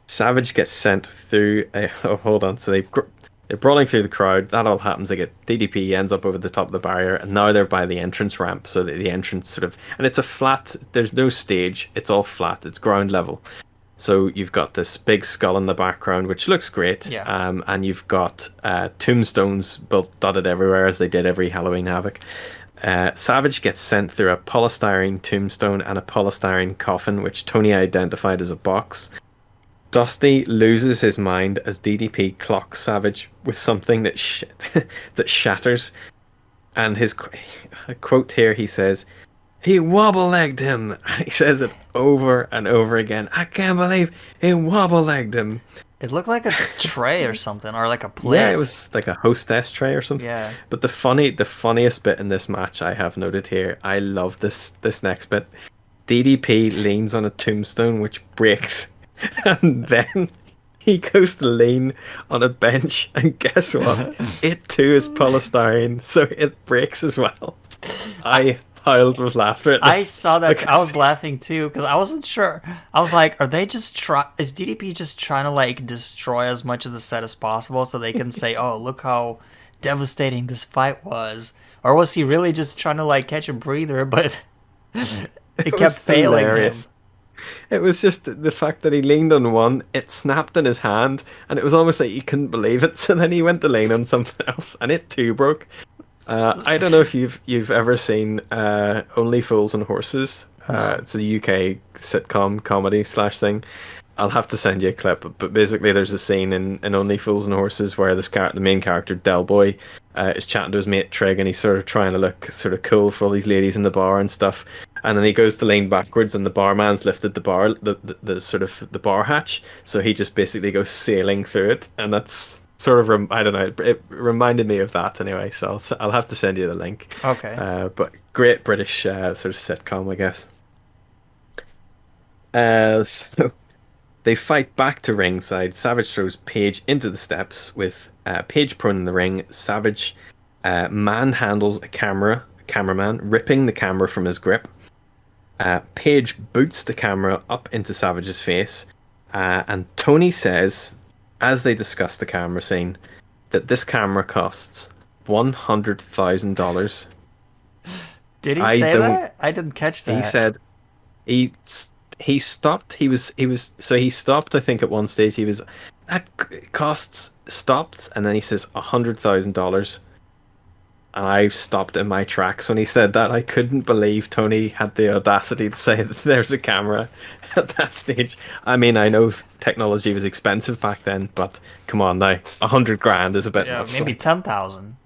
Savage gets sent through. Hold on. So they're brawling through the crowd. That all happens. They get DDP ends up over the top of the barrier, and now they're by the entrance ramp. So the entrance sort of, and it's a flat. There's no stage. It's all flat. It's ground level. So you've got this big skull in the background, which looks great. Yeah. And you've got tombstones dotted everywhere, as they did every Halloween Havoc. Savage gets sent through a polystyrene tombstone and a polystyrene coffin, which Tony identified as a box. Dusty loses his mind as DDP clocks Savage with something that that shatters. And his quote here, he says, "He wobble-legged him." He says it over and over again. "I can't believe he wobble-legged him." It looked like a tray or something, or like a plate. Yeah, it was like a hostess tray or something. Yeah. But the funniest bit in this match I have noted here, I love this next bit. DDP leans on a tombstone which breaks, and then he goes to lean on a bench, and guess what? It too is polystyrene, so it breaks as well. I howled with laughter at this. I saw that. I was laughing too because I wasn't sure. I was like, "Are they just Is DDP just trying to like destroy as much of the set as possible so they can say, oh, look how devastating this fight was,' or was he really just trying to like catch a breather, but it kept failing hilarious. him?" It was just the fact that he leaned on one, it snapped in his hand, and it was almost like he couldn't believe it. So then he went to lean on something else, and it too broke. I don't know if you've ever seen Only Fools and Horses. It's a UK sitcom comedy / thing. I'll have to send you a clip, but basically there's a scene in Only Fools and Horses where the main character, Del Boy, is chatting to his mate Trig, and he's sort of trying to look sort of cool for all these ladies in the bar and stuff. And then he goes to lean backwards, and the barman's lifted the bar, the sort of the bar hatch, so he just basically goes sailing through it, and that's sort of I don't know. It reminded me of that anyway, so I'll have to send you the link. Okay. But great British sort of sitcom, I guess. So they fight back to ringside. Savage throws Paige into the steps with Paige prone in the ring. Savage manhandles a cameraman, ripping the camera from his grip. Paige boots the camera up into Savage's face, and Tony says, as they discuss the camera scene, that this camera costs $100,000. Did he say that? I didn't catch that. He said he stopped. He stopped. I think at one stage he was that costs stopped, and then he says $100,000. And I stopped in my tracks when he said that. I couldn't believe Tony had the audacity to say that there's a camera at that stage. I mean, I know technology was expensive back then, but come on now, $100,000 is a bit much. Maybe 10,000.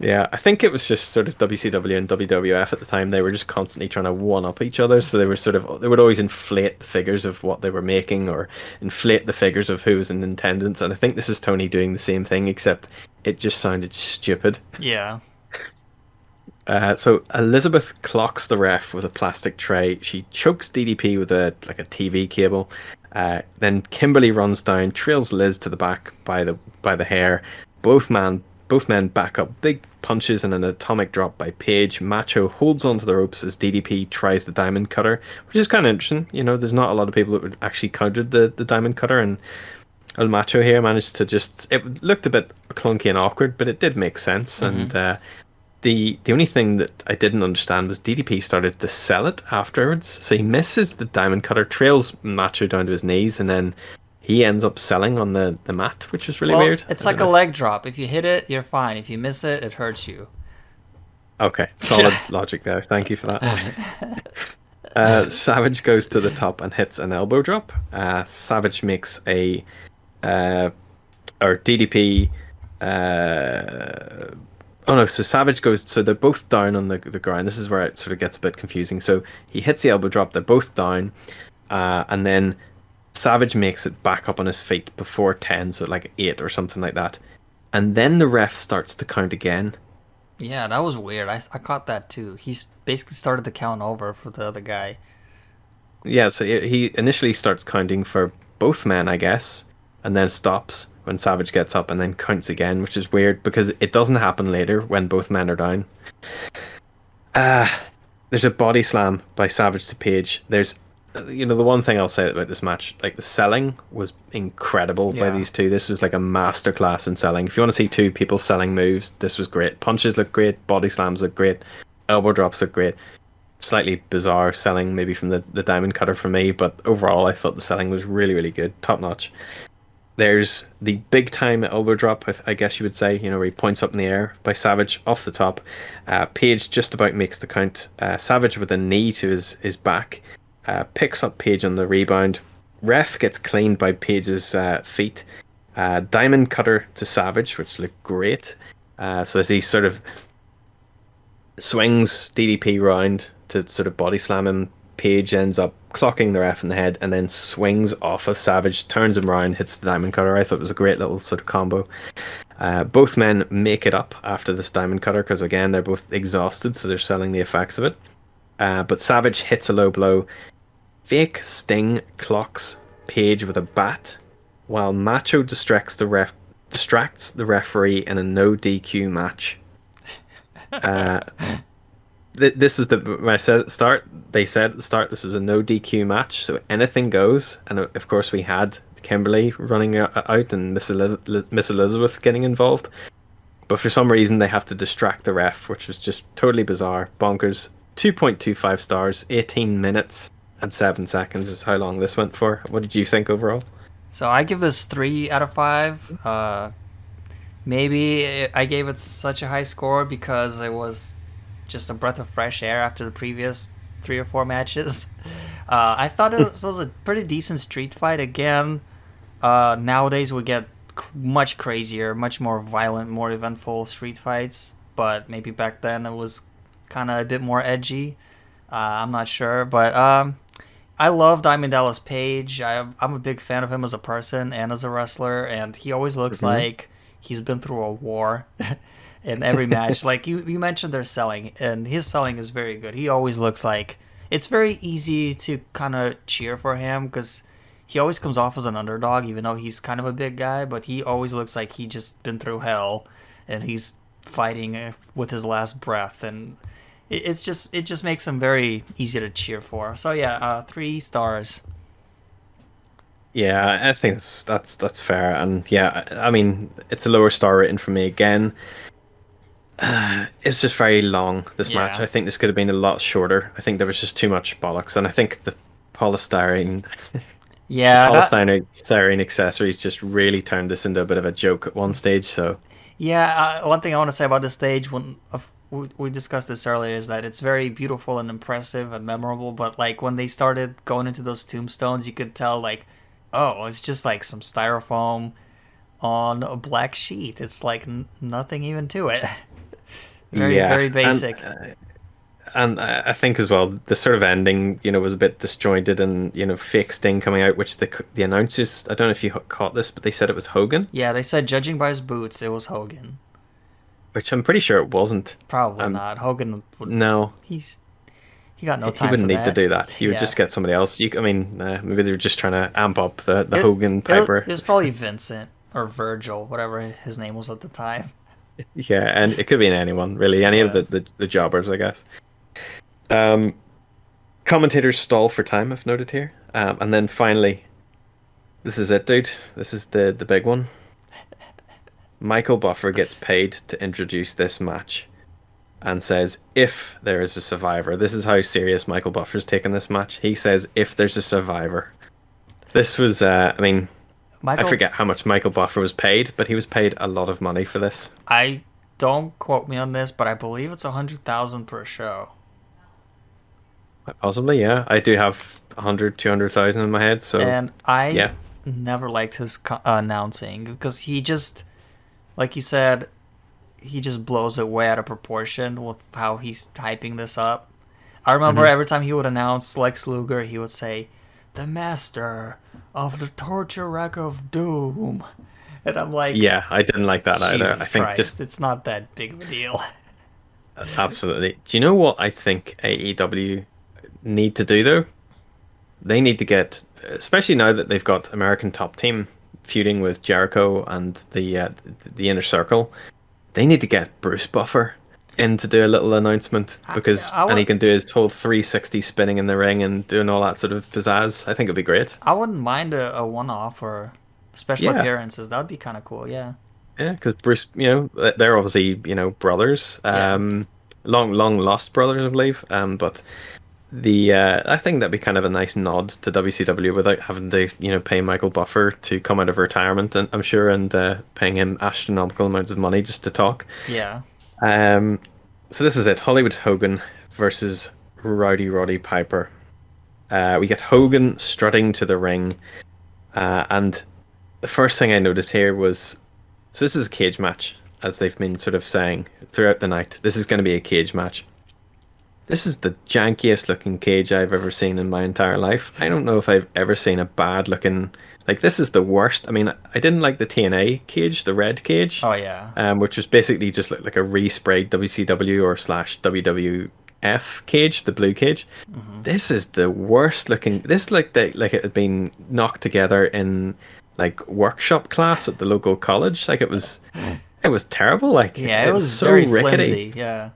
Yeah, I think it was just sort of WCW and WWF at the time. They were just constantly trying to one up each other, so they would always inflate the figures of what they were making, or inflate the figures of who was in attendance. And I think this is Tony doing the same thing, except it just sounded stupid. Yeah. So Elizabeth clocks the ref with a plastic tray. She chokes DDP with a TV cable. Then Kimberly runs down, trails Liz to the back by the hair. Both men back up, big punches and an atomic drop by Paige. Macho holds onto the ropes as DDP tries the diamond cutter, which is kind of interesting. You know, there's not a lot of people that would actually countered the diamond cutter, and El Macho here managed to it looked a bit clunky and awkward, but it did make sense. Mm-hmm. And the only thing that I didn't understand was DDP started to sell it afterwards. So he misses the diamond cutter, trails Macho down to his knees, and then he ends up selling on the mat, which was really weird. It's like a leg drop. If you hit it, you're fine. If you miss it, it hurts you. Okay, solid logic there. Thank you for that. Savage goes to the top and hits an elbow drop. Savage makes DDP... so Savage goes... So they're both down on the ground. This is where it sort of gets a bit confusing. So he hits the elbow drop. They're both down. And then Savage makes it back up on his feet before 10, so like 8 or something like that. And then the ref starts to count again. Yeah, that was weird. I caught that too. He's basically started the count over for the other guy. Yeah, so he initially starts counting for both men, I guess, and then stops when Savage gets up and then counts again, which is weird because it doesn't happen later when both men are down. There's a body slam by Savage to Paige. There's, the one thing I'll say about this match, like the selling was incredible by these two. This was like a masterclass in selling. If you want to see two people selling moves, this was great. Punches look great, body slams look great, elbow drops look great. Slightly bizarre selling maybe from the diamond cutter for me, but overall I thought the selling was really, really good, top notch. There's the big time elbow drop, I guess you would say, where he points up in the air by Savage off the top. Paige just about makes the count. Savage with a knee to his back picks up Paige on the rebound. Ref gets cleaned by Paige's feet. Diamond cutter to Savage, which looked great. So as he sort of swings DDP round to sort of body slam him, Paige ends up clocking the ref in the head and then swings off of Savage, turns him around, hits the diamond cutter. I thought it was a great little sort of combo. Both men make it up after this diamond cutter because, again, they're both exhausted, so they're selling the effects of it. But Savage hits a low blow. Fake Sting clocks Page with a bat, while Macho distracts the referee in a no DQ match. This is when I said at the start. They said at the start this was a no DQ match, so anything goes. And of course, we had Kimberly running out and Miss Elizabeth getting involved. But for some reason, they have to distract the ref, which was just totally bizarre, bonkers. 2.25 stars, 18 minutes and 7 seconds is how long this went for. What did you think overall? So I give this 3 out of 5. Maybe I gave it such a high score because it was just a breath of fresh air after the previous 3 or 4 matches. I thought it was a pretty decent street fight. Again, nowadays we get much crazier, much more violent, more eventful street fights. But maybe back then it was kind of a bit more edgy. I'm not sure. But I love Diamond Dallas Page. I'm a big fan of him as a person and as a wrestler. And he always looks like he's been through a war. In every match, like you mentioned, their selling, and his selling is very good. He always looks like it's very easy to kind of cheer for him because he always comes off as an underdog, even though he's kind of a big guy. But he always looks like he just been through hell, and he's fighting with his last breath, and it just makes him very easy to cheer for. So yeah, 3 stars. Yeah, I think that's fair, and yeah, I mean it's a lower star rating for me again. It's just very long, this match. I think this could have been a lot shorter. I think there was just too much bollocks, and I think the polystyrene polystyrene accessories just really turned this into a bit of a joke at one stage. So one thing I want to say about this stage, when we discussed this earlier, is that it's very beautiful and impressive and memorable, but like when they started going into those tombstones, you could tell like, oh, it's just like some styrofoam on a black sheet. It's like nothing even to it. Very basic. And I think as well, the sort of ending, was a bit disjointed, and fake Sting coming out, which the announcers, I don't know if you caught this, but they said it was Hogan. Yeah, they said judging by his boots, it was Hogan. Which I'm pretty sure it wasn't. Probably not. Hogan would. No. He got no time. He wouldn't for need to do that. He would just get somebody else. Maybe they were just trying to amp up the Hogan Piper. It was probably Vincent or Virgil, whatever his name was at the time. Yeah, and it could be anyone, really. Any of the jobbers, I guess. Commentators stall for time, I've noted here. And then finally, this is it, dude. This is the big one. Michael Buffer gets paid to introduce this match and says, if there is a survivor. This is how serious Michael Buffer's taken this match. He says, if there's a survivor. This was, I forget how much Michael Buffer was paid, but he was paid a lot of money for this. Don't quote me on this, but I believe it's $100,000 per show. Possibly, yeah. I do have 200,000 in my head, so. And I never liked his announcing because he just, like you said, he just blows it way out of proportion with how he's hyping this up. I remember every time he would announce Lex Luger, he would say, "The master of the torture rack of doom," and I'm like, yeah, I didn't like that either. I think Christ, it's not that big of a deal. Absolutely. Do you know what I think AEW need to do though? They need to get, especially now that they've got American Top Team feuding with Jericho and the Inner Circle, they need to get Bruce Buffer in to do a little announcement because and he can do his whole 360 spinning in the ring and doing all that sort of pizzazz. I think it'd be great. I wouldn't mind a one-off or special appearances. That would be kind of cool. Yeah, because Bruce, they're obviously brothers, long lost brothers, I believe. But I think that'd be kind of a nice nod to WCW without having to pay Michael Buffer to come out of retirement, and I'm sure, and paying him astronomical amounts of money just to talk. Yeah. So this is it. Hollywood Hogan versus Roddy Piper. We get Hogan strutting to the ring, and the first thing I noticed here was, so this is a cage match, as they've been sort of saying throughout the night. This is going to be a cage match. This is the jankiest looking cage I've ever seen in my entire life. I don't know if I've ever seen a bad looking, like, this is the worst. I mean, I didn't like the TNA cage, the red cage. Oh yeah. Which was basically just like a resprayed WCW or /WWE F cage, the blue cage. This is the worst looking. This like it had been knocked together in like workshop class at the local college. Like it was terrible. Like Yeah, it was so very rickety. flimsy. Yeah.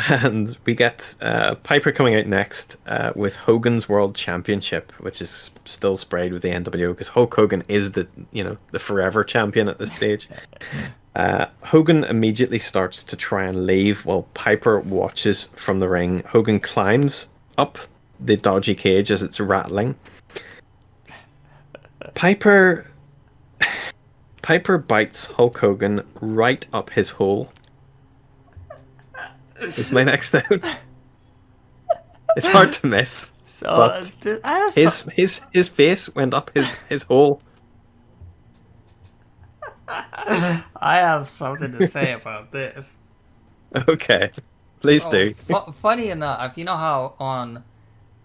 And we get Piper coming out next with Hogan's World Championship, which is still sprayed with the NWO because Hulk Hogan is the forever champion at this stage. Hogan immediately starts to try and leave while Piper watches from the ring. Hogan climbs up the dodgy cage as it's rattling. Piper bites Hulk Hogan right up his hole. Is my next note. It's hard to miss. So but I have his face went up his hole. I have something to say about this. Okay, please do. Funny enough, you know how on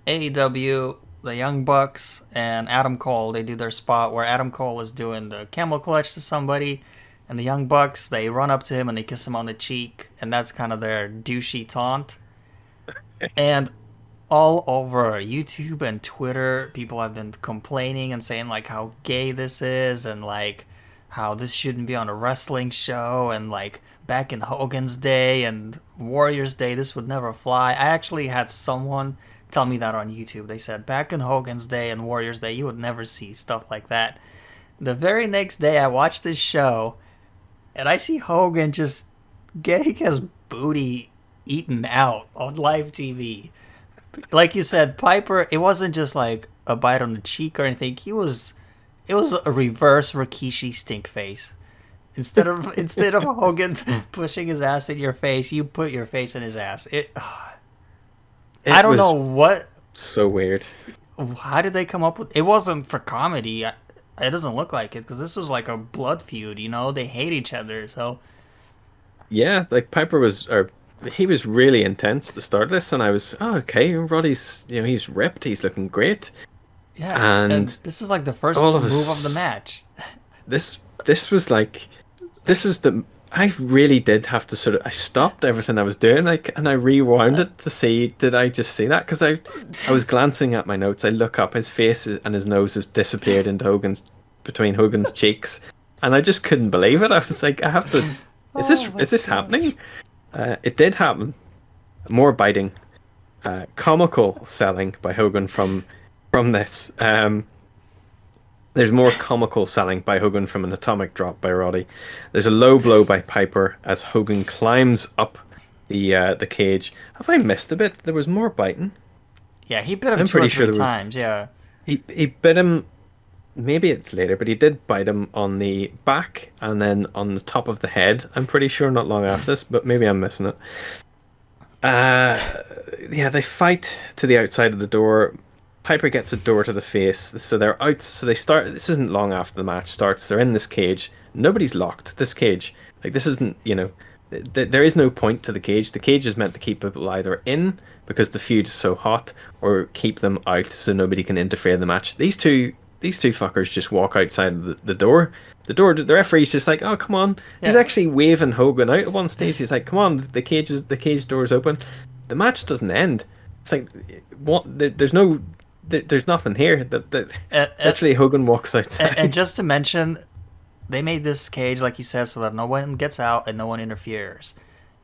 AEW the Young Bucks and Adam Cole, they do their spot where Adam Cole is doing the camel clutch to somebody, and the Young Bucks, they run up to him and they kiss him on the cheek, and that's kind of their douchey taunt. And all over YouTube and Twitter, people have been complaining and saying like how gay this is, and like how this shouldn't be on a wrestling show, and like back in Hogan's day and Warriors day, this would never fly. I actually had someone tell me that on YouTube. They said back in Hogan's day and Warriors day, you would never see stuff like that. The very next day, I watched this show, and I see Hogan just getting his booty eaten out on live TV. Like you said, Piper, it wasn't just like a bite on the cheek or anything. It was a reverse Rikishi stink face. Instead of Hogan pushing his ass in your face, you put your face in his ass. I don't know what. So weird. How did they come up with? It wasn't for comedy. It doesn't look like it because this was like a blood feud. You know, they hate each other. So yeah, like Piper was really intense at the start of this, and I was okay. Roddy's he's ripped. He's looking great. Yeah, and this is like the first move of the match. This was the. I really did have to I stopped everything I was doing, and I rewound it to see, did I just see that? Because I was glancing at my notes. I look up, his face and his nose has disappeared into between Hogan's cheeks, and I just couldn't believe it. I was like, I have to. Is this happening? It did happen. More biting, comical selling by Hogan from this. There's more comical selling by Hogan from an atomic drop by Roddy. There's a low blow by Piper as Hogan climbs up the cage. Have I missed a bit? There was more biting. Yeah, he bit him two or three times. Yeah, he bit him. Maybe it's later, but he did bite him on the back and then on the top of the head. I'm pretty sure not long after this, but maybe I'm missing it. Yeah, they fight to the outside of the door. Piper gets a door to the face, so they're out. So they start. This isn't long after the match starts. They're in this cage. Nobody's locked this cage. Like this isn't. There is no point to the cage. The cage is meant to keep people either in because the feud is so hot, or keep them out so nobody can interfere in the match. These two fuckers just walk outside of the door. The referee's just like, oh come on. Yeah. He's actually waving Hogan out at one stage. He's like, come on, the cage door's open. The match doesn't end. It's like, what? There's nothing here. Literally, Hogan walks outside. And just to mention, they made this cage, like you said, so that no one gets out and no one interferes.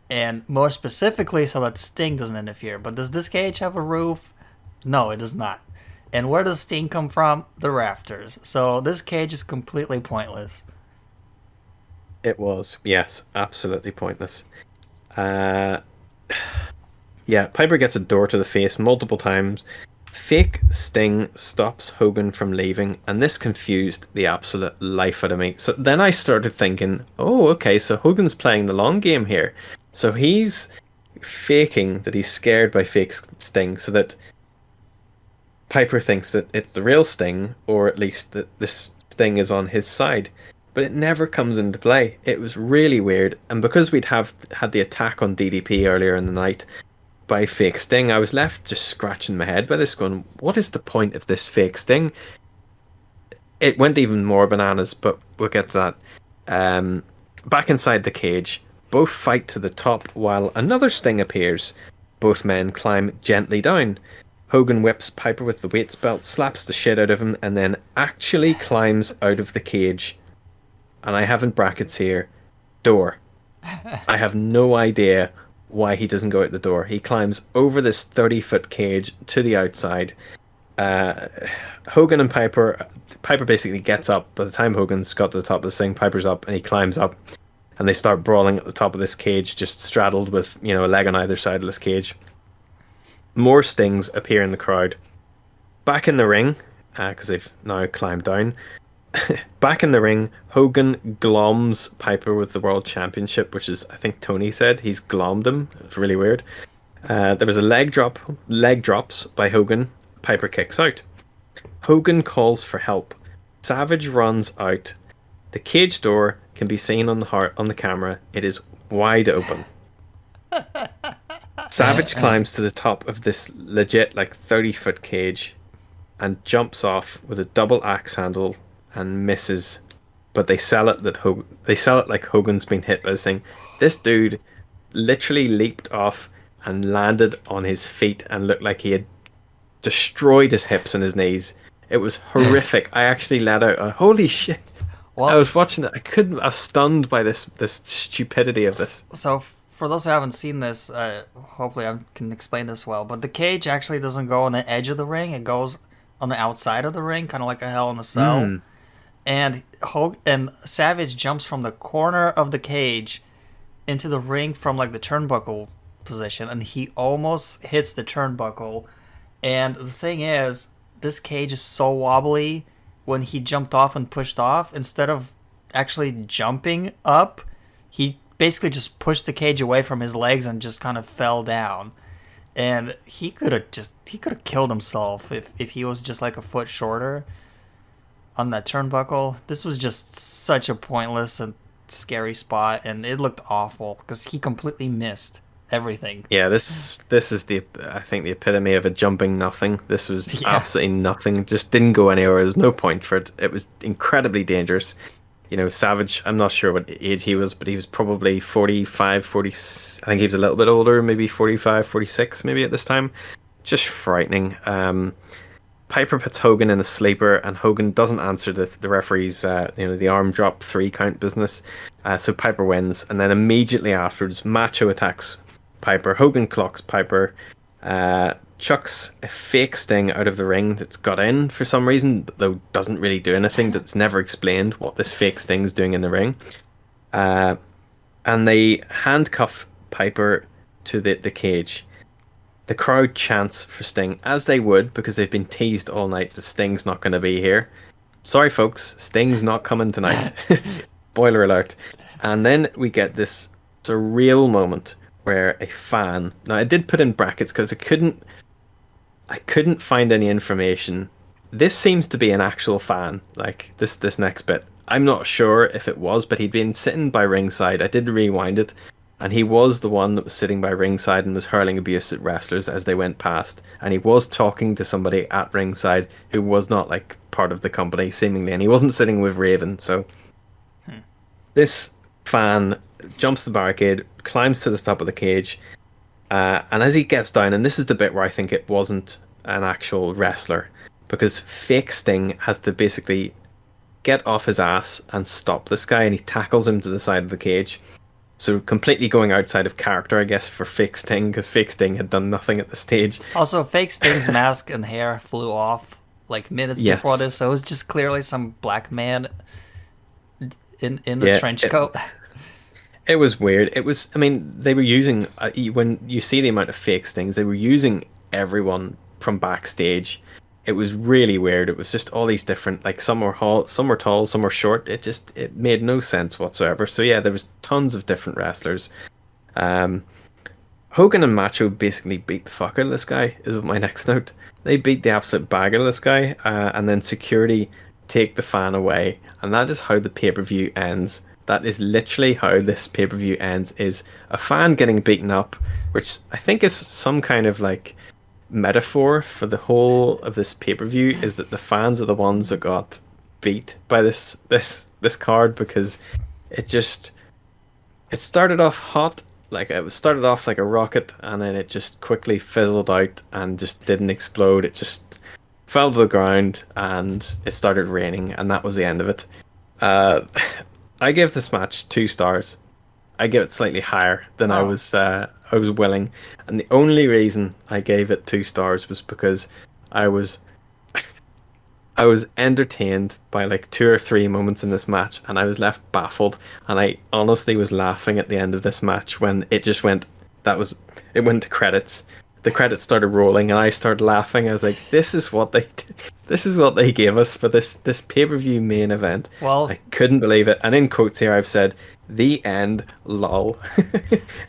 And more specifically, so that Sting doesn't interfere. But does this cage have a roof? No, it does not. And where does Sting come from? The rafters. So this cage is completely pointless. It was, yes, absolutely pointless. Yeah, Piper gets a door to the face multiple times. Fake Sting stops Hogan from leaving, and this confused the absolute life out of me. So then I started thinking, oh, okay, so Hogan's playing the long game here. So he's faking that he's scared by fake Sting, so that Piper thinks that it's the real Sting, or at least that this Sting is on his side. But it never comes into play. It was really weird, and because we'd had the attack on DDP earlier in the night by fake Sting, I was left just scratching my head by this, going, what is the point of this fake Sting? It went even more bananas, but we'll get to that. Back inside the cage, Both fight to the top while another sting appears. Both men climb gently down. Hogan whips Piper with the weights belt, slaps the shit out of him, and then actually climbs out of the cage. And I have in brackets here, door. I have no idea why he doesn't go out the door. He climbs over this 30-foot cage to the outside. Hogan and Piper basically gets up. By the time Hogan's got to the top of this thing, Piper's up and he climbs up. And they start brawling at the top of this cage, just straddled with, a leg on either side of this cage. More stings appear in the crowd. Back in the ring, because they've now climbed down. Back in the ring, Hogan gloms Piper with the World Championship, which is, I think Tony said, he's glommed him. It's really weird. There was a leg drops by Hogan. Piper kicks out. Hogan calls for help. Savage runs out. The cage door can be seen on the camera. It is wide open. Savage climbs to the top of this legit 30-foot cage and jumps off with a double axe handle and misses. But they sell it like Hogan's been hit by this thing. This dude literally leaped off and landed on his feet and looked like he had destroyed his hips and his knees. It was horrific. I actually let out a holy shit. Well, I was watching it. I was stunned by this stupidity of this. So for those who haven't seen this, hopefully I can explain this well. But the cage actually doesn't go on the edge of the ring. It goes on the outside of the ring, kind of like a Hell in a Cell. And Savage jumps from the corner of the cage into the ring from the turnbuckle position, and he almost hits the turnbuckle. And the thing is, this cage is so wobbly. When he jumped off and pushed off, instead of actually jumping up, he basically just pushed the cage away from his legs and just kind of fell down. And he could have killed himself if he was just a foot shorter on that turnbuckle. This was just such a pointless and scary spot, and it looked awful because he completely missed everything. Yeah, this is I think the epitome of a jumping nothing. This was absolutely nothing. Just didn't go anywhere. There was no point for it. It was incredibly dangerous. Savage, I'm not sure what age he was, but he was probably 45, 40. I think he was a little bit older, maybe 45, 46 maybe at this time. Just frightening. Piper puts Hogan in a sleeper, and Hogan doesn't answer the referee's the arm drop 3 count business. So Piper wins, and then immediately afterwards, Macho attacks Piper. Hogan clocks Piper, chucks a fake sting out of the ring that's got in for some reason, though doesn't really do anything. That's never explained what this fake sting's doing in the ring. And they handcuff Piper to the cage. The crowd chants for Sting, as they would, because they've been teased all night that Sting's not going to be here. Sorry, folks, Sting's not coming tonight. Spoiler alert. And then we get this surreal moment where a fan... Now, I did put in brackets because I couldn't find any information. This seems to be an actual fan, this next bit. I'm not sure if it was, but he'd been sitting by ringside. I did rewind it. And he was the one that was sitting by ringside and was hurling abuse at wrestlers as they went past. And he was talking to somebody at ringside who was not part of the company, seemingly. And he wasn't sitting with Raven. So this fan jumps the barricade, climbs to the top of the cage. And as he gets down, and this is the bit where I think it wasn't an actual wrestler, because fake Sting has to basically get off his ass and stop this guy. And he tackles him to the side of the cage. So completely going outside of character, I guess, for Fake Sting, because Fake Sting had done nothing at the stage. Also, Fake Sting's mask and hair flew off minutes before this, so it was just clearly some black man in a trench coat. It was weird. It was, they were using, when you see the amount of Fake Stings, they were using everyone from backstage. It was really weird. It was just all these different, some were tall, some were short. It made no sense whatsoever. So yeah, there was tons of different wrestlers. Hogan and Macho basically beat the fuck out of this guy, is my next note. They beat the absolute bag out of this guy, and then security take the fan away. And that is how the pay-per-view ends. That is literally how this pay-per-view ends, is a fan getting beaten up, which I think is some kind of metaphor for the whole of this pay-per-view, is that the fans are the ones that got beat by this card, because it just it started off hot, like it was started off like a rocket, and then it just quickly fizzled out and just didn't explode. It just fell to the ground, and it started raining, and that was the end of it. Uh, I gave this match 2 stars. I give it slightly higher than I was willing, and the only reason I gave it 2 stars was because I was I was entertained by like 2 or 3 moments in this match, and I was left baffled. And I honestly was laughing at the end of this match when it just went. It went to credits. The credits started rolling, and I started laughing. I was like, "This is what they gave us for this pay-per-view main event." Well, I couldn't believe it. And in quotes here, I've said, "The end, lol."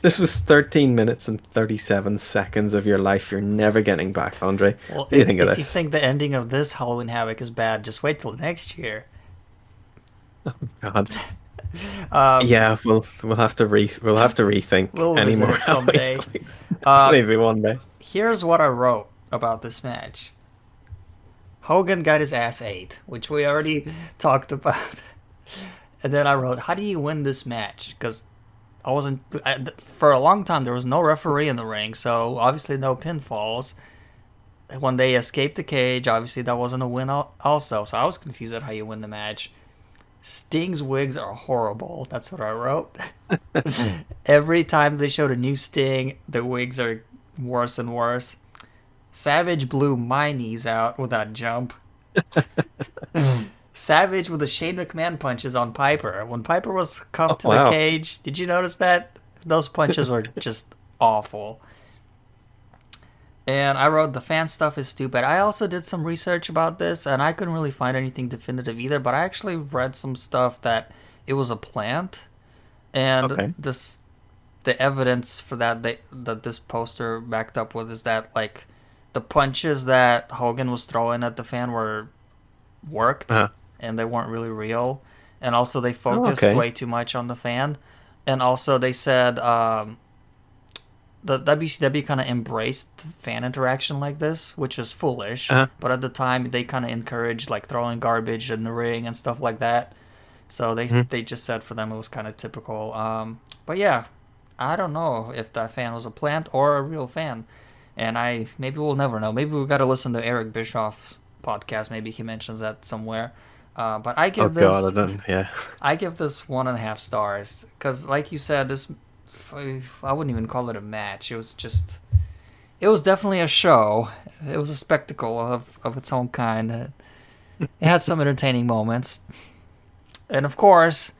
This was 13 minutes and 37 seconds of your life you're never getting back, Andre. well, What do you think of if this? you think the ending of this Halloween Havoc is bad, just wait till next year. God. Yeah, we'll have to rethink We'll visit anymore it someday. Maybe one day. Here's what I wrote about this match. Hogan got his ass ate, which we already talked about. And then I wrote, how do you win this match? Because for a long time, there was no referee in the ring, so obviously no pinfalls. When they escaped the cage, obviously that wasn't a win also, so I was confused at how you win the match. Sting's wigs are horrible. That's what I wrote. Every time they showed a new Sting, the wigs are worse and worse. Savage blew my knees out with that jump. Savage with the Shane McMahon punches on Piper. When Piper was cuffed to the cage, did you notice that? Those punches were just awful. And I wrote, the fan stuff is stupid. I also did some research about this, and I couldn't really find anything definitive either, but I actually read some stuff that it was a plant. And the evidence for that this poster backed up with is that, like, the punches that Hogan was throwing at the fan worked, and they weren't really real. And also they focused way too much on the fan. And also they said... the WCW kind of embraced fan interaction like this, which is foolish. But at the time, they kind of encouraged like throwing garbage in the ring and stuff like that. So they just said for them it was kind of typical. But yeah, I don't know if that fan was a plant or a real fan, and maybe we'll never know. Maybe we got to listen to Eric Bischoff's podcast. Maybe he mentions that somewhere. But I give I give this 1.5 stars because, like you said, this. I wouldn't even call it a match. It was definitely a show. It was a spectacle of its own kind. It had some entertaining moments. And of course,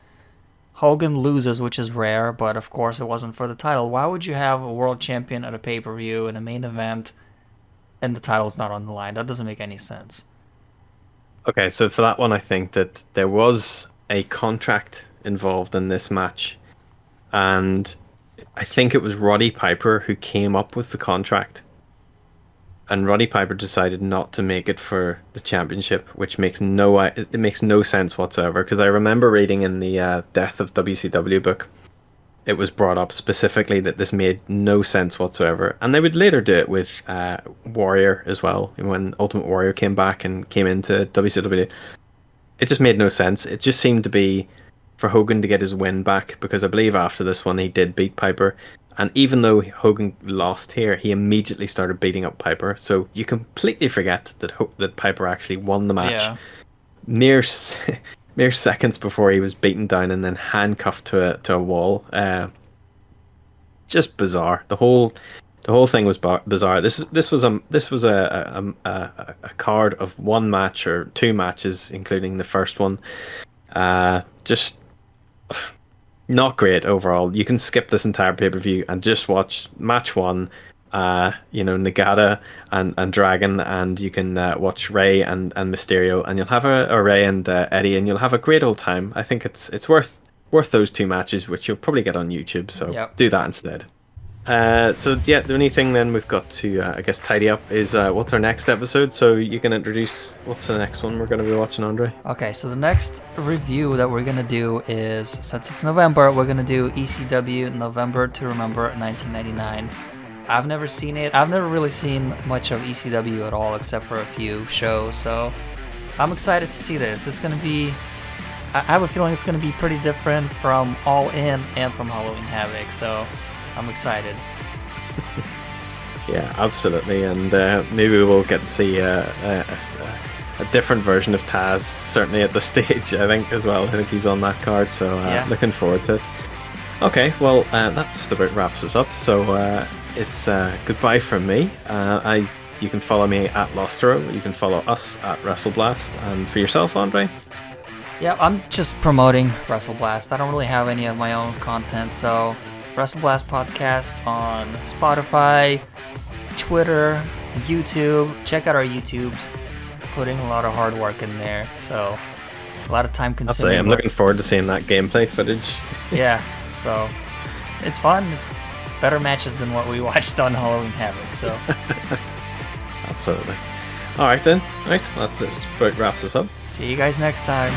Hogan loses, which is rare, but of course it wasn't for the title. Why would you have a world champion at a pay-per-view in a main event and the title's not on the line? That doesn't make any sense. Okay, so for that one, I think that there was a contract involved in this match. And I think it was Roddy Piper who came up with the contract. And Roddy Piper decided not to make it for the championship, which makes no sense whatsoever. Because I remember reading in the Death of WCW book, it was brought up specifically that this made no sense whatsoever. And they would later do it with Warrior as well. When Ultimate Warrior came back and came into WCW, it just made no sense. It just seemed to be for Hogan to get his win back, because I believe after this one he did beat Piper, and even though Hogan lost here, he immediately started beating up Piper. So you completely forget that Piper actually won the match. Mere seconds before he was beaten down and then handcuffed to a wall. Just bizarre. The whole thing was bizarre. This was a card of one match or 2 matches, including the first one. Just not great overall. You can skip this entire pay-per-view and just watch match 1, Nagata and Dragon, and you can watch Ray and Mysterio, and you'll have a Ray and Eddie, and you'll have a great old time. I think it's worth those 2 matches, which you'll probably get on YouTube, so do that instead. The only thing then we've got to, I guess, tidy up is what's our next episode. So you can introduce what's the next one we're going to be watching, Andre. Okay, so the next review that we're going to do is, since it's November, we're going to do ECW November to Remember 1999. I've never seen it. I've never really seen much of ECW at all, except for a few shows. So I'm excited to see this. This is going to be I have a feeling it's going to be pretty different from All In and from Halloween Havoc, so I'm excited. Yeah, absolutely, and maybe we'll get to see a different version of Taz, certainly at the stage, I think, as well. I think he's on that card, so looking forward to it. Okay, well, that just about wraps us up, so it's goodbye from me. You can follow me at Lostero, you can follow us at WrestleBlast, and for yourself, Andre? Yeah, I'm just promoting WrestleBlast. I don't really have any of my own content, so WrestleBlast podcast on Spotify, Twitter, YouTube. Check out our YouTubes. Putting a lot of hard work in there, so a lot of time consuming. I'm looking forward to seeing that gameplay footage. Yeah, so it's fun. It's better matches than what we watched on Halloween Havoc, so. Absolutely. Alright then. Right, that's it. About wraps us up. See you guys next time.